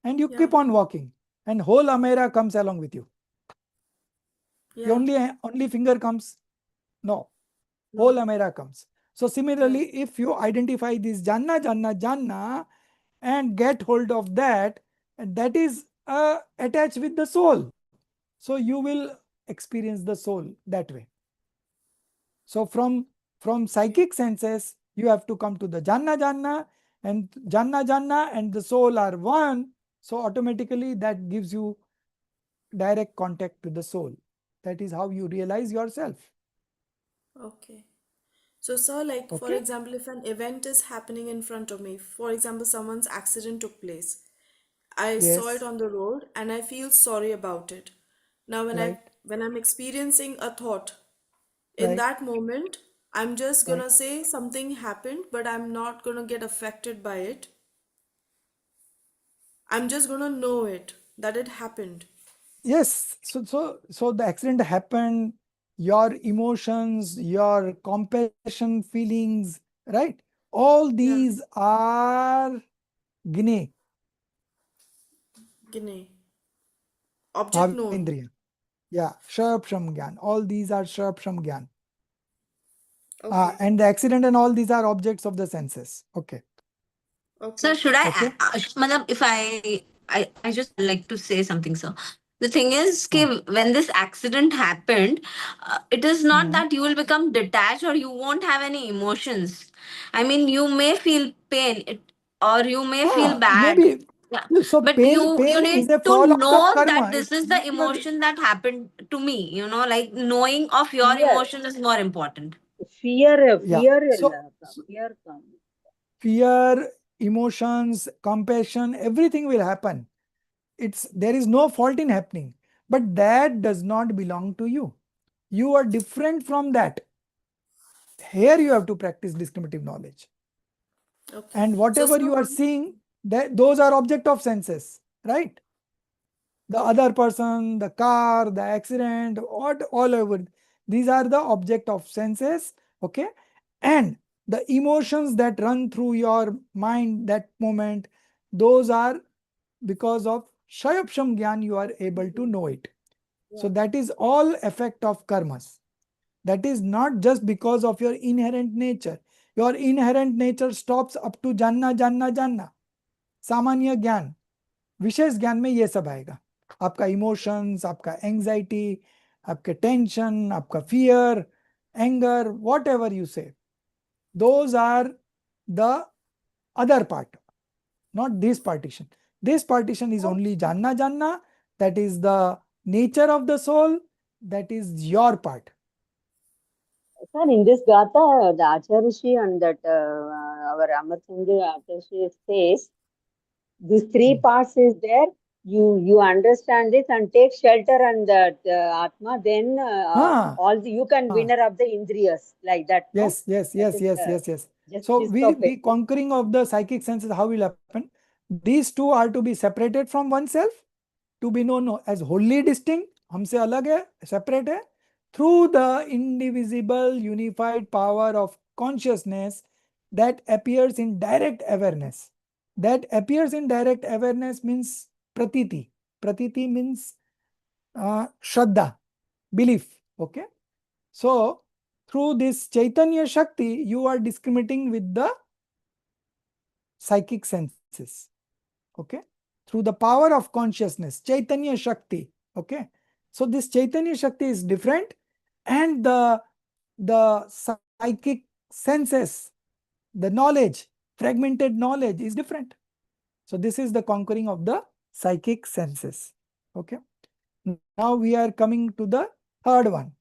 and you yeah, keep on walking, and whole Amera comes along with you. The yeah, only finger comes? No, whole no, Amera comes. So yeah, similarly, if you identify this Janna, and get hold of that, and that is attached with the soul. So you will experience the soul that way. So from okay, psychic senses, you have to come to the Janna, and Janna and the soul are one. So automatically that gives you direct contact to the soul. That is how you realize yourself. okay. So, sir, like for Okay? example, if an event is happening in front of me, for example, someone's accident took place, I saw it Yes, on the road and I feel sorry about it. Now, right, when I'm experiencing a thought, in right, that moment, I'm just right. gonna say something happened, but I'm not gonna get affected by it. I'm just gonna know it that it happened. Yes, so the accident happened, your emotions, your compassion feelings, right? All Yeah, these are Gne, Ginay. Object known. Bhavendriya. Yeah, Sharpsham Gyan. All these are Sharpsham Gyan. Okay, And the accident and all these are objects of the senses. Okay. Sir, okay, should I, Okay. madam, if I just like to say something, sir. The thing is, Uh, when this accident happened, it is not mm. that you will become detached or you won't have any emotions. I mean, you may feel pain or you may feel bad. Maybe. Yeah. So But you pain need is a to fall of the know that karma. this It's is the not emotion that happened to me. Like knowing of your Fear, emotion is more important. yeah. So fear comes. fear, emotions, compassion, everything will happen. There is no fault in happening, but that does not belong to you. You are different from that. Here you have to practice discriminative knowledge. okay. And So, whatever sir, you are one, seeing, those are object of senses, right? The other person, the car, the accident, what all over. These are the object of senses, okay? And the emotions that run through your mind that moment, those are because of Shayapsham Gyan, you are able to know it. So yeah, that is all effect of karmas. That is not just because of your inherent nature. Your inherent nature stops up to Janna. सामान्य ज्ञान, विशेष ज्ञान में ये सब आएगा. आपका emotions, आपका anxiety, आपके टेंशन, आपका fear, anger, what ever you से, those are the other part, not this partition. This partition is only janna, that is the nature of the soul, that is your part. Sir, in this Gatha, the Acharya and that our Amarchandra Acharya says these three Hmm. parts is there. you understand this and take shelter on that Atma, then Ah, all you can ah. winner of the Indriyas like that. No? Yes, yes, That yes, is yes, yes, yes. just So gist we of it. the conquering of the psychic senses, how will happen? These two are to be separated from oneself, to be known as wholly distinct, हमसे अलग है, separate है, through the indivisible unified power of consciousness that appears in direct awareness. That appears in direct awareness means pratiti. Pratiti means shraddha, belief. Okay. So through this Chaitanya Shakti, you are discriminating with the psychic senses. Okay. Through the power of consciousness, Chaitanya Shakti. Okay. So this Chaitanya Shakti is different, and the psychic senses, the knowledge, fragmented knowledge is different. So this is the conquering of the psychic senses. Okay. Now we are coming to the third one.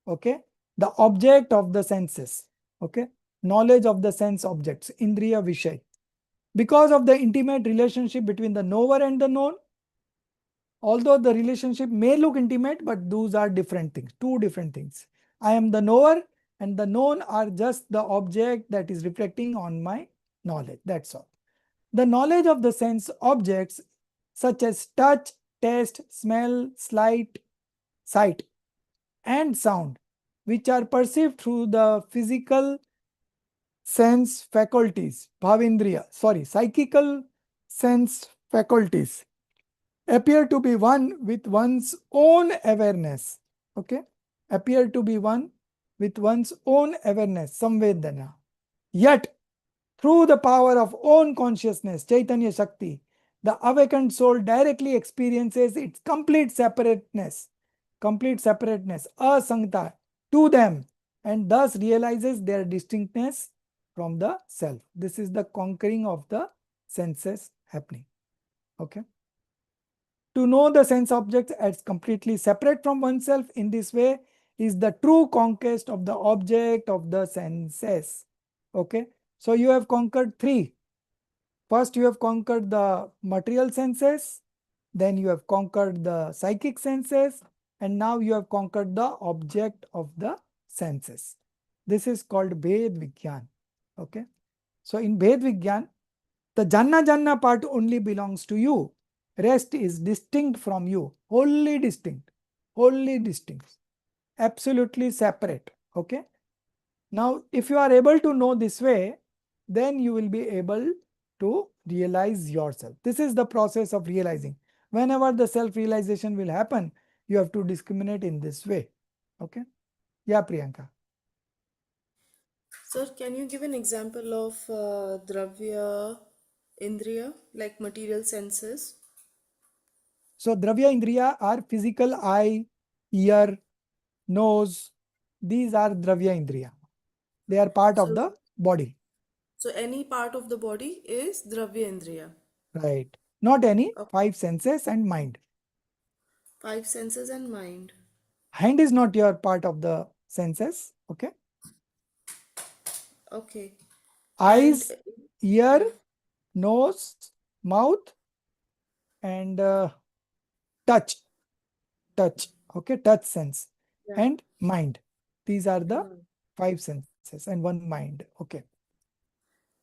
Okay. The object of the senses. Okay. Knowledge of the sense objects, Indriya Vishay. Because of the intimate relationship between the knower and the known, although the relationship may look intimate, but those are different things, two different things. I am the knower and the known are just the object that is reflecting on my knowledge. That's all. The knowledge of the sense objects such as touch, taste, smell, sight, and sound, which are perceived through the physical sense faculties, psychical sense faculties, appear to be one with one's own awareness. Okay, appear to be one with one's own awareness, samvedana. Yet, through the power of own consciousness, Chaitanya Shakti, the awakened soul directly experiences its complete separateness, asangta, to them, and thus realizes their distinctness from the self. This is the conquering of the senses happening. Okay. To know the sense objects as completely separate from oneself in this way is the true conquest of the object of the senses. Okay. So you have conquered three. First, you have conquered the material senses, then you have conquered the psychic senses, and now you have conquered the object of the senses. This is called Bhed Vigyan. Okay. So in Bhed Vigyan, the Janna part only belongs to you. Rest is distinct from you, wholly distinct, absolutely separate. Okay. Now, if you are able to know this way, then you will be able to realize yourself. This is the process of realizing. Whenever the self-realization will happen, you have to discriminate in this way. Okay. Yeah, Priyanka. Sir, can you give an example of Dravya Indriya, like material senses? So, Dravya Indriya are physical eye, ear, nose. These are Dravya Indriya. They are part of So, the body. so any part of the body is Dravya Indriya. Right. Not any, Okay. 5 senses and mind. Five senses and mind. Hand is not your part of the senses. Okay. Okay. And Eyes, ear, yeah. nose, mouth, and touch. Okay. Touch sense Yeah. and mind. These are the Mm. 5 senses and 1 mind. Okay.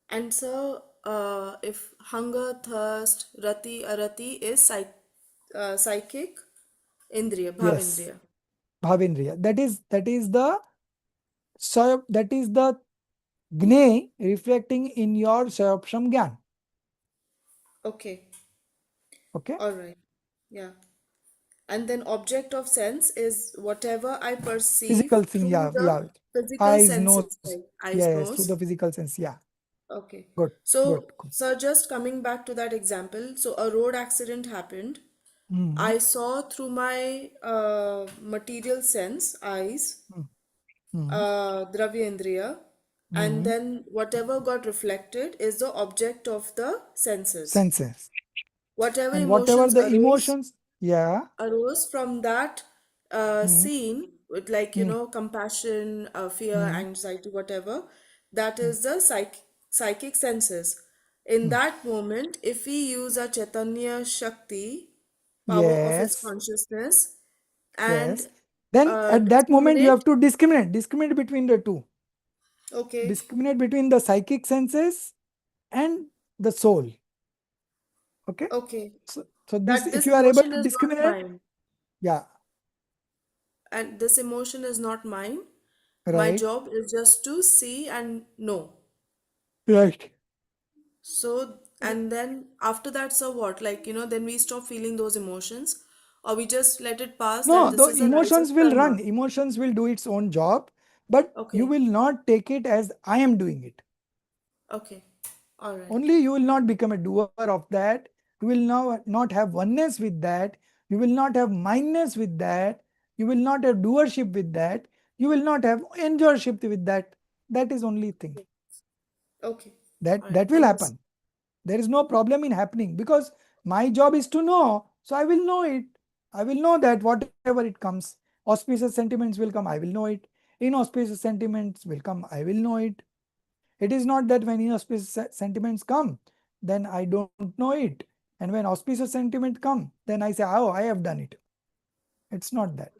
And so, if hunger, thirst, rati, arati is psychic indriya, Yes. bhavindriya. Bhavindriya. That is the gnay reflecting in your Sayapsham Gyan. Okay. Okay. All right. Yeah. And then object of sense is whatever I perceive Physical thing. through Yeah. the Yeah. physical Eyes, senses, nose. like eyes, Yes. Through the nose. physical sense. Yeah. Okay. Good. So, Good. sir, just coming back to that example, so a road accident happened. Mm-hmm. I saw through my material sense, eyes, Mm-hmm. Dravyendriya, and Mm-hmm. then whatever got reflected is the object of the senses. Senses. Whatever And whatever emotions the emotions. Yeah. arose from that Mm-hmm. scene, with, like, compassion, fear, Mm-hmm. anxiety, whatever, that is the psychic senses. In Mm-hmm. that moment, if we use a Chaitanya Shakti, power of its Yes. consciousness, and Yes. Then at that moment you discriminate. have to discriminate between the two. Okay, Discriminate between the psychic senses and the soul. Okay. okay. So this, That if this you are able emotion to is not discriminate, mine, yeah, and this emotion is not mine. My right, job is just to see and know. right. So, and then after that, so what? Like, then we stop feeling those emotions, or we just let it pass that No, this the is a rise of emotions will karma. run. Emotions will do its own job, but you Okay, will not take it as I am doing it. okay, all right, Only you will not become a doer of that. You will now not have oneness with that. You will not have mindness with that. You will not have doership with that. You will not have enjoyship with that. That is only thing. okay, That all right. that will Thank you. happen. There is no problem in happening because my job is to know. So I will know it. I will know that whatever it comes, auspicious sentiments will come, I will know it. Inauspicious sentiments will come, I will know it. It is not that when inauspicious sentiments come, then I don't know it. And when auspicious sentiments come, then I say, oh, I have done it. It's not that.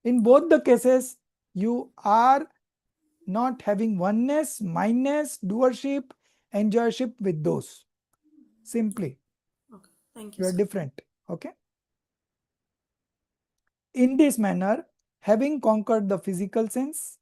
In both the cases, you are not having oneness, mindness, doership, enjoyship with those. Simply, Okay, thank you, you are sir. different. Okay. In this manner, having conquered the physical sense,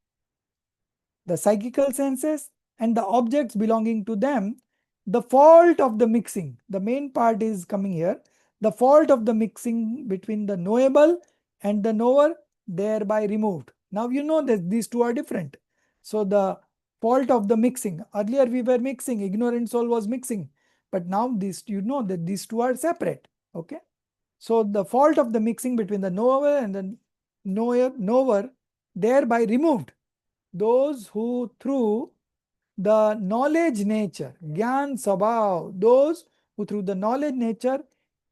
the psychical senses, and the objects belonging to them, the fault of the mixing, the main part is coming here, the fault of the mixing between the knowable and the knower thereby removed. Now you know that these two are different. So the fault of the mixing, earlier we were mixing, ignorant soul was mixing, but now this, you know that these two are separate. Okay. So the fault of the mixing between the knower and the knower thereby removed. Those who through the knowledge nature, Gyan Sabhav, those who through the knowledge nature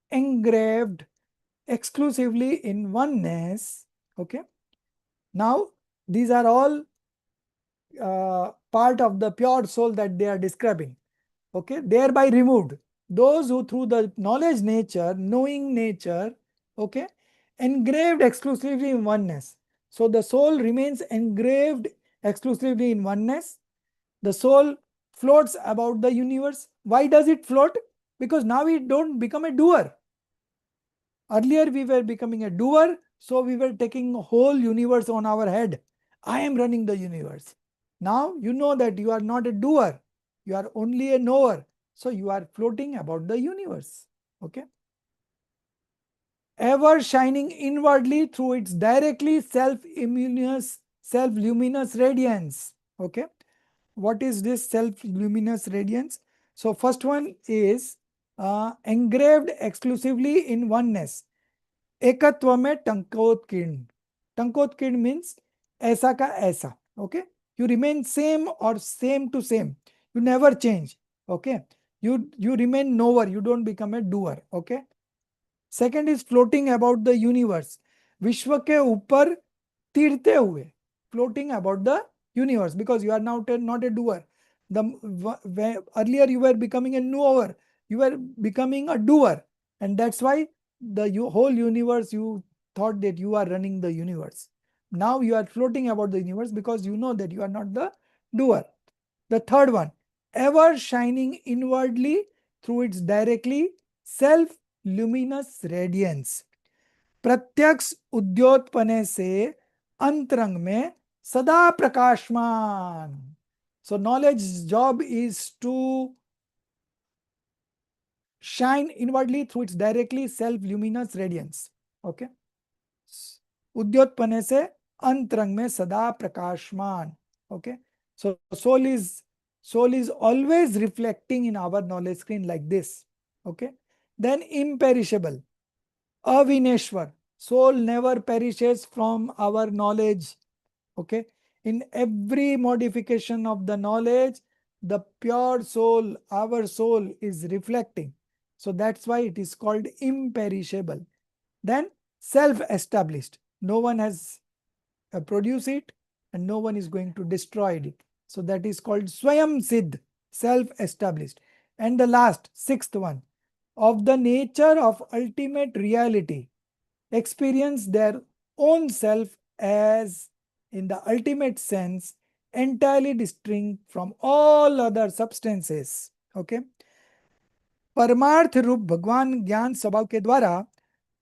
engraved exclusively in oneness. Okay. Now these are all part of the pure soul that they are describing. Okay, thereby removed. Those who through the knowledge nature, knowing nature, okay, engraved exclusively in oneness. So the soul remains engraved exclusively in oneness. The soul floats about the universe. Why does it float? Because now we don't become a doer. Earlier we were becoming a doer, so we were taking whole universe on our head. I am running the universe. Now you know that you are not a doer, you are only a knower. So you are floating about the universe. Okay. Ever shining inwardly through its directly self-luminous radiance. Okay. What is this self-luminous radiance? So first one is engraved exclusively in oneness. एकत्व में टंकोत्कीर्ण. टंकोत्कीर्ण means ऐसा का ऐसा. Okay, you remain same or same to same, you never change. Okay, you remain knower, you don't become a doer. Okay. Second is floating about the universe. विश्व के ऊपर तीरते हुए, floating about the universe, because you are now not a doer. Earlier you were becoming a knower, you were becoming a doer, and that's why the whole universe, you thought that you are running the universe. Now you are floating about the universe because you know that you are not the doer. The third one, ever shining inwardly through its directly self luminous radiance. प्रत्यक्ष उद्योतपने से अंतरंग में सदा प्रकाशमान. So knowledge job is to shine inwardly through its directly self luminous radiance. Okay. उद्योतपने से अंतरंग में सदा प्रकाशमान. Okay. So soul is always reflecting in our knowledge screen like this. Okay. Then imperishable. Avineshwar. Soul never perishes from our knowledge. Okay. In every modification of the knowledge, the pure soul, our soul is reflecting. So that's why it is called imperishable. Then self-established. No one has produced it and no one is going to destroy it. So that is called Swayam Siddh, self-established. And the last, sixth one, of the nature of ultimate reality. experience their own self as, in the ultimate sense, entirely distinct from all other substances. Okay. परमार्थ रूप भगवान ज्ञान स्वभाव के द्वारा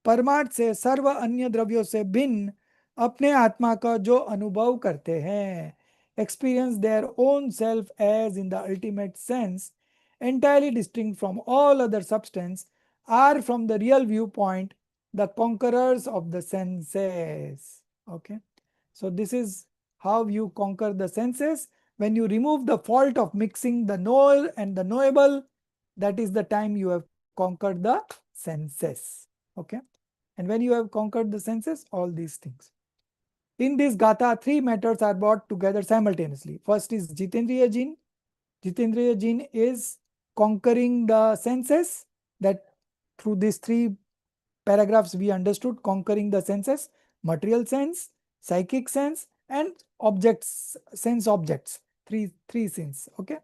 परमार्थ से सर्व अन्य द्रव्यों से भिन्न अपने आत्मा का जो अनुभव करते हैं, experience their own self as in the ultimate sense entirely distinct from all other substance, are from the real viewpoint the conquerors of the senses. Okay, so this is how you conquer the senses. When you remove the fault of mixing the knower and the knowable, that is the time you have conquered the senses. Okay, and when you have conquered the senses, all these things. In this gatha, three matters are brought together simultaneously. First is Jitendriya Jin. Jitendriya Jin is conquering the senses. That through these three paragraphs we understood conquering the senses: material sense, psychic sense, and objects, sense objects. Three sense. Okay.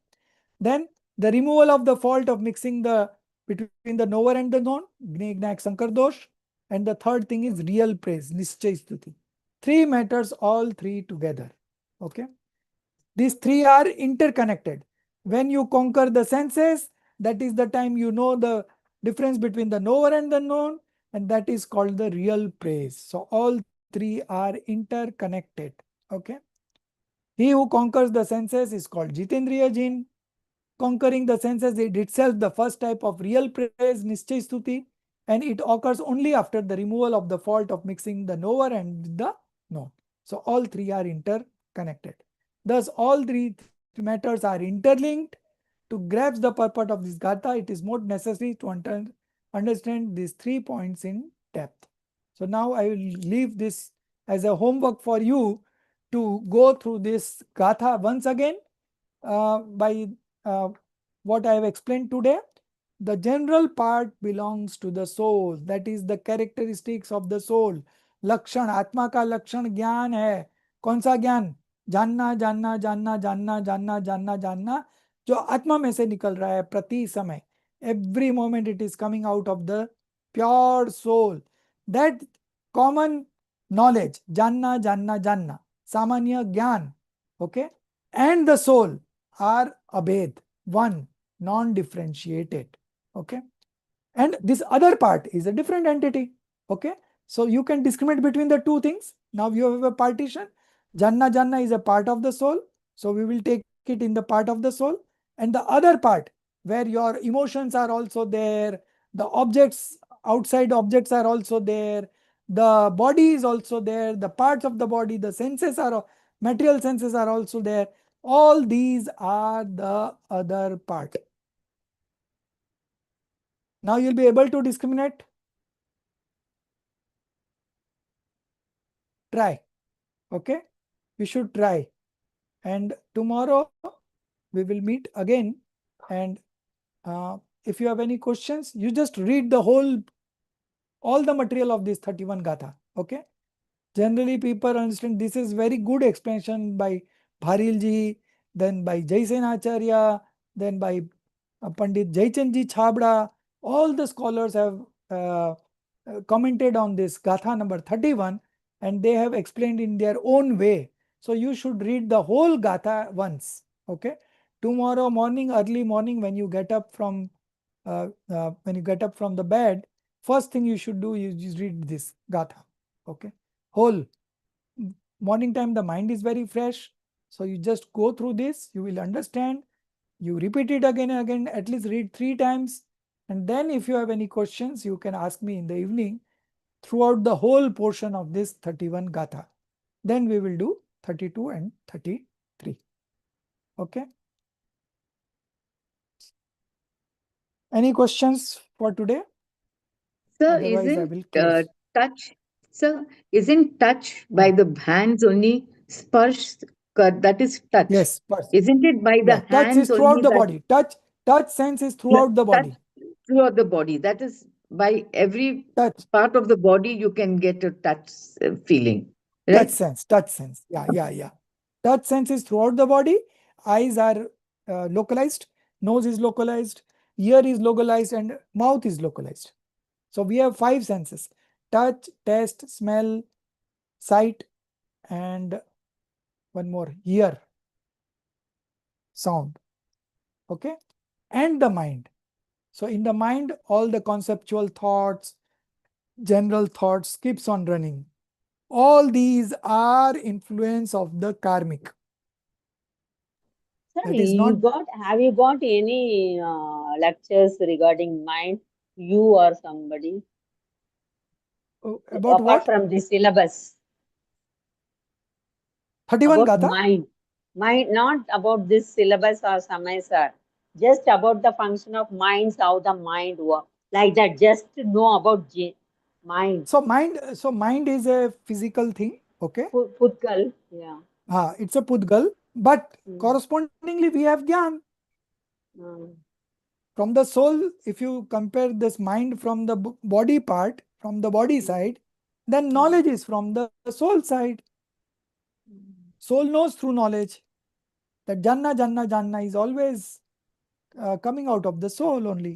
Then the removal of the fault of mixing the between the knower and the known, Gnegnak Sankar Dosh. And the third thing is real praise, Nischay Stuti. Three matters, all three together. Okay. These three are interconnected. When you conquer the senses, that is the time you know the difference between the knower and the known, and that is called the real praise. So all three are interconnected. Okay. He who conquers the senses is called Jitendriya Jin. Conquering the senses is itself the first type of real praise, Nischay Stuti, and it occurs only after the removal of the fault of mixing the knower and the known. So all three are interconnected. Thus, all three matters are interlinked. To grasp the purport of this gatha, it is more necessary to understand these 3 points in depth. So now I will leave this as a homework for you to go through this gatha once again by what I have explained today. The general part belongs to the soul, that is the characteristics of the soul. लक्षण, आत्मा का लक्षण ज्ञान है. कौन सा ज्ञान? जानना जानना जानना जानना जानना जानना जानना, जो आत्मा में से निकल रहा है प्रति समय. Every moment it is coming out of the pure soul. That common knowledge, जानना जानना जानना, सामान्य ज्ञान, okay, and the soul are abhed, one, non-differentiated. Okay, and this other part is a different entity. Okay, so you can discriminate between the two things. Now you have a partition. Janna Janna is a part of the soul, so we will take it in the part of the soul, and the other part where your emotions are also there, the objects, outside objects are also there, the body is also there, the parts of the body, the senses are, material senses are also there. All these are the other part. Now you'll be able to discriminate. Try. Okay, we should try. And tomorrow we will meet again. And if you have any questions, you just read the whole, all the material of this 31 Gatha. Okay. Generally, people understand this is very good explanation by Bharilji, then by Jaisen Acharya, then by Pandit Jaichandji Chabda. All the scholars have commented on this Gatha number 31, and they have explained in their own way. So you should read the whole Gatha once. Okay. Tomorrow morning, early morning, when you get up from the bed, first thing you should do is just read this Gatha. Okay. Whole morning time, the mind is very fresh. So you just go through this, you will understand. You repeat it again and again, at least read 3 times. And then if you have any questions, you can ask me in the evening throughout the whole portion of this 31 Gatha. Then we will do 32 and 33. Okay. Any questions for today? Sir, Otherwise, I will close. touch, sir, isn't touch by the hands only? Sparsh, that is touch. Yes, sparsh. Isn't it by the Touch hands is throughout only the that body. Touch sense is throughout the body. throughout the body? That is by every Touch part of the body you can get a touch feeling, right? touch sense. Yeah. Touch sense is throughout the body. Eyes are localized, nose is localized, ear is localized, and mouth is localized. So we have 5 senses. touch, taste, smell, sight, and one more, hear, sound. Okay, and the mind. So in the mind, all the conceptual thoughts, general thoughts keeps on running. All these are influence of the karmic. Sir, That is not have you got any lectures regarding mind? You or somebody about apart what? from the syllabus 31 about Gatha? mind, not about this syllabus or Samay sir. Just about the function of minds, how the mind works, like that. Just to know about mind. So mind is a physical thing. Okay. Putkal, yeah. It's a pudgal, but Mm. correspondingly we have gyan. Mm. From the soul, if you compare this mind from the body part, from the body side, then knowledge is from the soul side. Soul knows through knowledge. That Janna, Janna, Janna is always coming out of the soul only.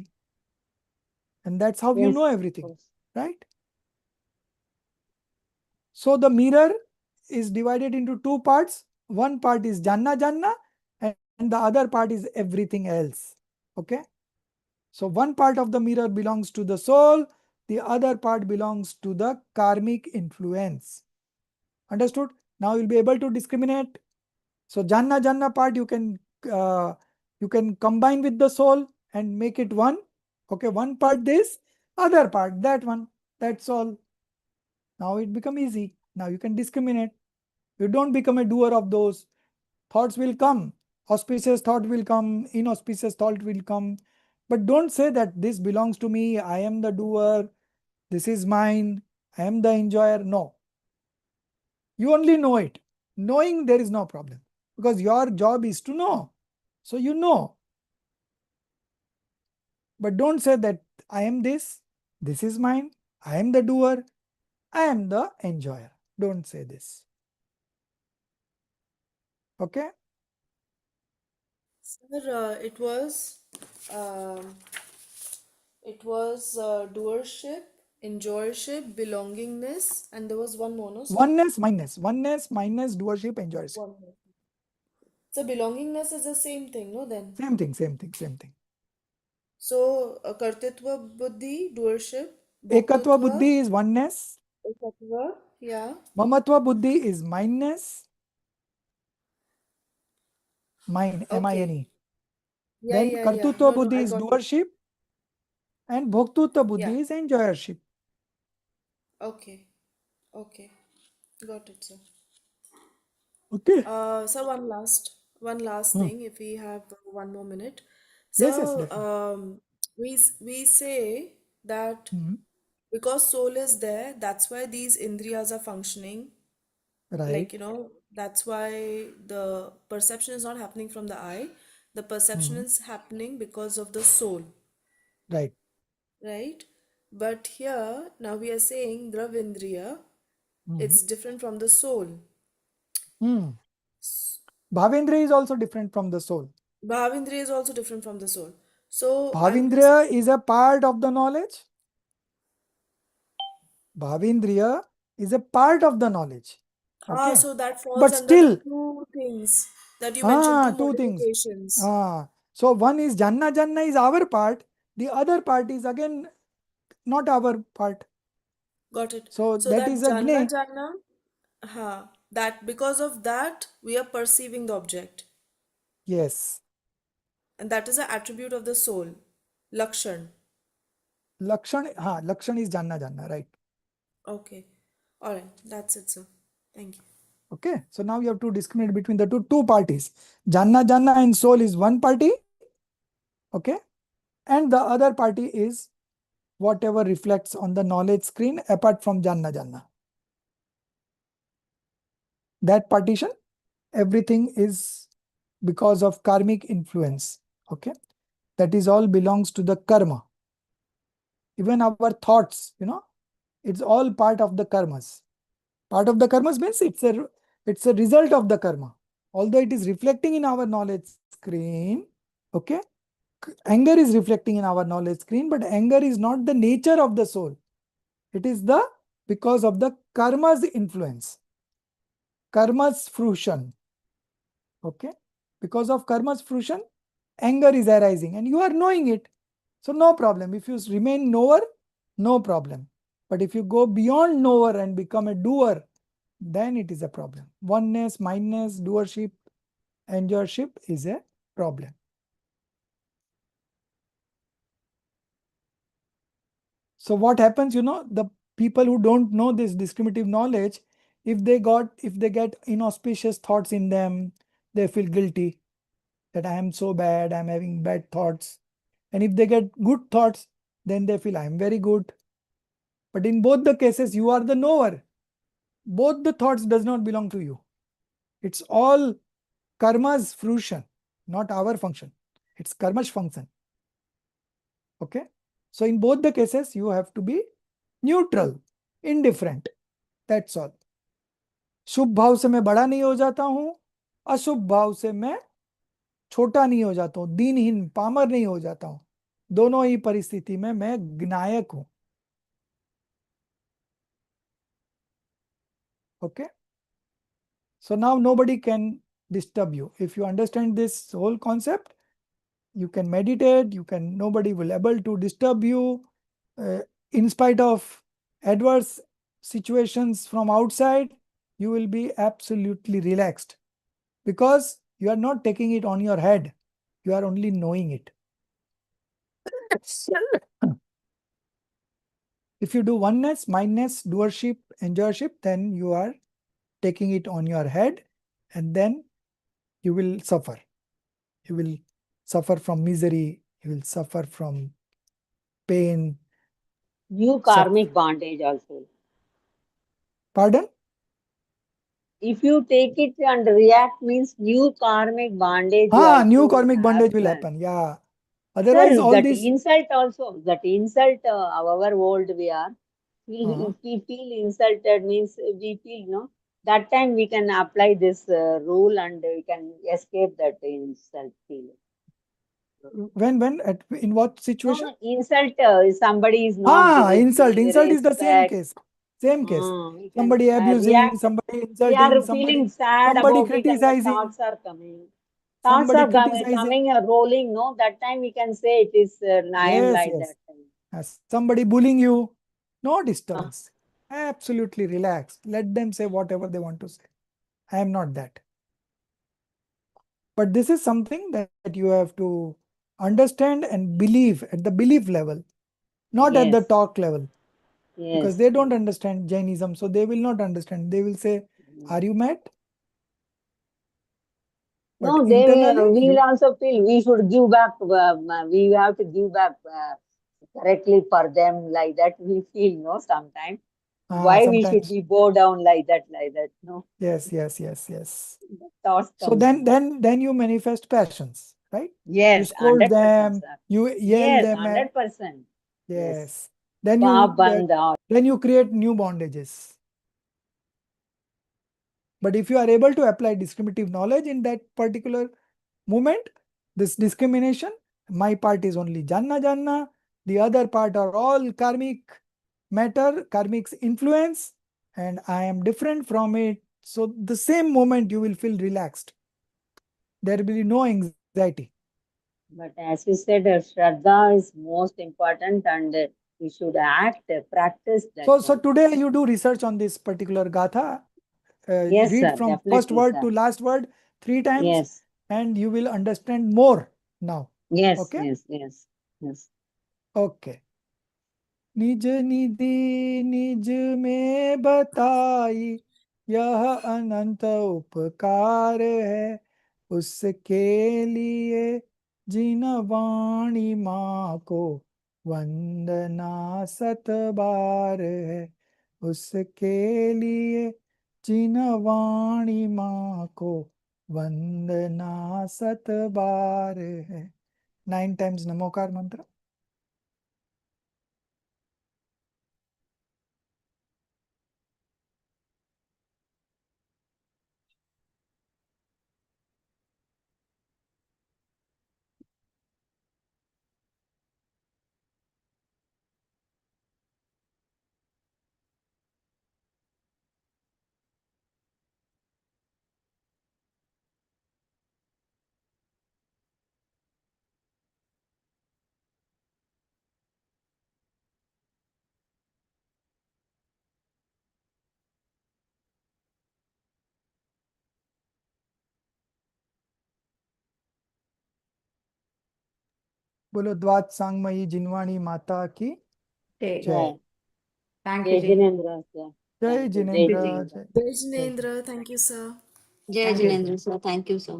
And that's how you Yes, know of everything, course. right? So the mirror is divided into two parts. One part is Janna, Janna, and the other part is everything else. Okay. So one part of the mirror belongs to the soul, the other part belongs to the karmic influence. Understood? Now you'll be able to discriminate. So Janna Janna part you can combine with the soul and make it one. Okay, one part this, other part that one. That's all. Now it become easy. Now you can discriminate. You don't become a doer of those. Thoughts will come. Auspicious thought will come. Inauspicious thought will come. But don't say that this belongs to me. I am the doer. This is mine. I am the enjoyer. No. You only know it. Knowing, there is no problem. Because your job is to know. So you know. But don't say that I am this. This is mine. I am the doer. I am the enjoyer. Don't say this. Okay? Sir, um, it was doership, enjoyership, belongingness, and there was one more, no, sir? Oneness, minus. Oneness, minus, doership, enjoyership. One more. So belongingness is the same thing, no? Then Same thing, same thing, same thing. so kartritva buddhi, doership, Ekatva bhoktutva, buddhi is oneness. ekatva, yeah. Mamatva buddhi is mineness. Mine, Okay. M-I-N-E. Yeah, Then yeah, yeah. kartutva No, no, buddhi I is got it. doership. And bhoktutva Yeah. buddhi is enjoyership. Okay. Okay. Got it, sir. Okay. So one last Hmm. thing, if we have 1 more minute. Yes, yes, So definitely. we say that Hmm. because soul is there, that's why these indriyas are functioning. Right. Like, that's why the perception is not happening from the eye. The perception Hmm. is happening because of the soul, Right. right? But here, now we are saying Dravindriya, Hmm. it's different from the soul. Hmm. Bhavendra is also different from the soul. Bhavindriya is also different from the soul. So I'm just, Bhavendra is a part of the knowledge. Bhavendriya is a part of the knowledge. Okay. so that falls But under the still, two things that you mentioned, two two things. modifications. So one is Janna Janna is our part. The other part is again not our part. Got it. So So that that is a Janna Gne. Janna, that because of that we are perceiving the object. Yes. And that is an attribute of the soul. Lakshan. Lakshan is Janna Janna, right? Okay. All right. That's it, sir. Thank you. Okay. So now you have to discriminate between the two parties. Janna Janna and soul is one party. Okay. And the other party is whatever reflects on the knowledge screen apart from Janna Janna. That partition, everything is because of karmic influence. Okay. That is all belongs to the karma. Even our thoughts, it's all part of the karmas. Part of the karmas means it's a result of the karma. Although it is reflecting in our knowledge screen, okay, anger is reflecting in our knowledge screen, but anger is not the nature of the soul. It is the because of the karma's influence, karma's fruition. Okay, because of karma's fruition, anger is arising and you are knowing it. So no problem. If you remain knower, no problem. But if you go beyond knower and become a doer, then it is a problem. Oneness, mindness, doership, enjoyership is a problem. So what happens, the people who don't know this discriminative knowledge, if they get inauspicious thoughts in them, they feel guilty that I am so bad, I'm having bad thoughts. And if they get good thoughts, then they feel I am very good. But in both the cases, you are the knower. Both the thoughts does not belong to you. It's all karma's fruition, not our function. It's karma's function. Okay. So in both the cases, you have to be neutral, indifferent. That's all. शुभ भाव से मैं बड़ा नहीं हो जाता हूं, अशुभ भाव से मैं छोटा नहीं हो जाता हूं, दीनहीन पामर नहीं हो जाता हूं. दोनों ही परिस्थिति में मैं ज्ञायक हूं. Okay. So now nobody can disturb you. If you understand this whole concept, you can meditate, nobody will able to disturb you. In spite of adverse situations from outside, you will be absolutely relaxed because you are not taking it on your head. You are only knowing it. If you do oneness, mindness, doership, enjoyership, then you are taking it on your head and then you will suffer. You will suffer from misery. You will suffer from pain. New karmic bondage also. Pardon? If you take it and react means new karmic bondage. New karmic bondage will happen. Yeah. Otherwise, Sir, all that this. insult also, however old we are, Uh-huh. if we feel insulted means we feel, no, that time we can apply this rule and we can escape that insult feeling. In what situation? No, insult, somebody is not giving Insult. Insult is the same respect. case. Same case. We can Somebody abusing, react. somebody We insulting, are feeling sad somebody about it and the criticizing, thoughts are coming. Thoughts somebody are criticizing. coming rolling, no, that time we can say it is I am Yes, like yes. that. Somebody bullying you, no disturbance. Absolutely relaxed. Let them say whatever they want to say. I am not that. But this is something that you have to understand and believe at the belief level, not at the Yes. talk level. Because Yes. they don't understand Jainism, so they will not understand. They will say, are you mad? But No, internally, we will also feel we should give back, we have to give back correctly for them like that. We feel, no, sometimes. Why we should sometimes. be bow down like that, no? Yes. The thoughts So comes. then you manifest passions, right? You Yes, scold 100%, them, sir. you yell Yes, them. 100%. Yes. Yes. Then you create new bondages. But if you are able to apply discriminative knowledge in that particular moment, this discrimination, my part is only janna, the other part are all karmic matter, karmic's influence, and I am different from it. So the same moment you will feel relaxed. There will be no anxiety. But as you said, Shraddha is most important and we should practice that. So today you do research on this particular gatha. Yes, Read sir, from first definitely, word sir. to last word 3 times Yes. and you will understand more now. Yes, Okay? yes. Okay. निज निधि निज में बताई यह अनंत उपकार है उसके लिए जिन वाणी माँ को वंदना सत बार है उसके लिए जिन वाणी माँ को वंदना सत बार है 9 times नमोकार मंत्र. बोलो द्वात सांगमयी जिनवाणी माता की Okay. जय. Thank you, Jai Jay. Jinendra, sir. जय Thank you. Jai Jinendra. Jinendra. जय. Jai Jinendra. Thank you, sir. Jay Thank you. Jinendra, sir. Thank you, sir.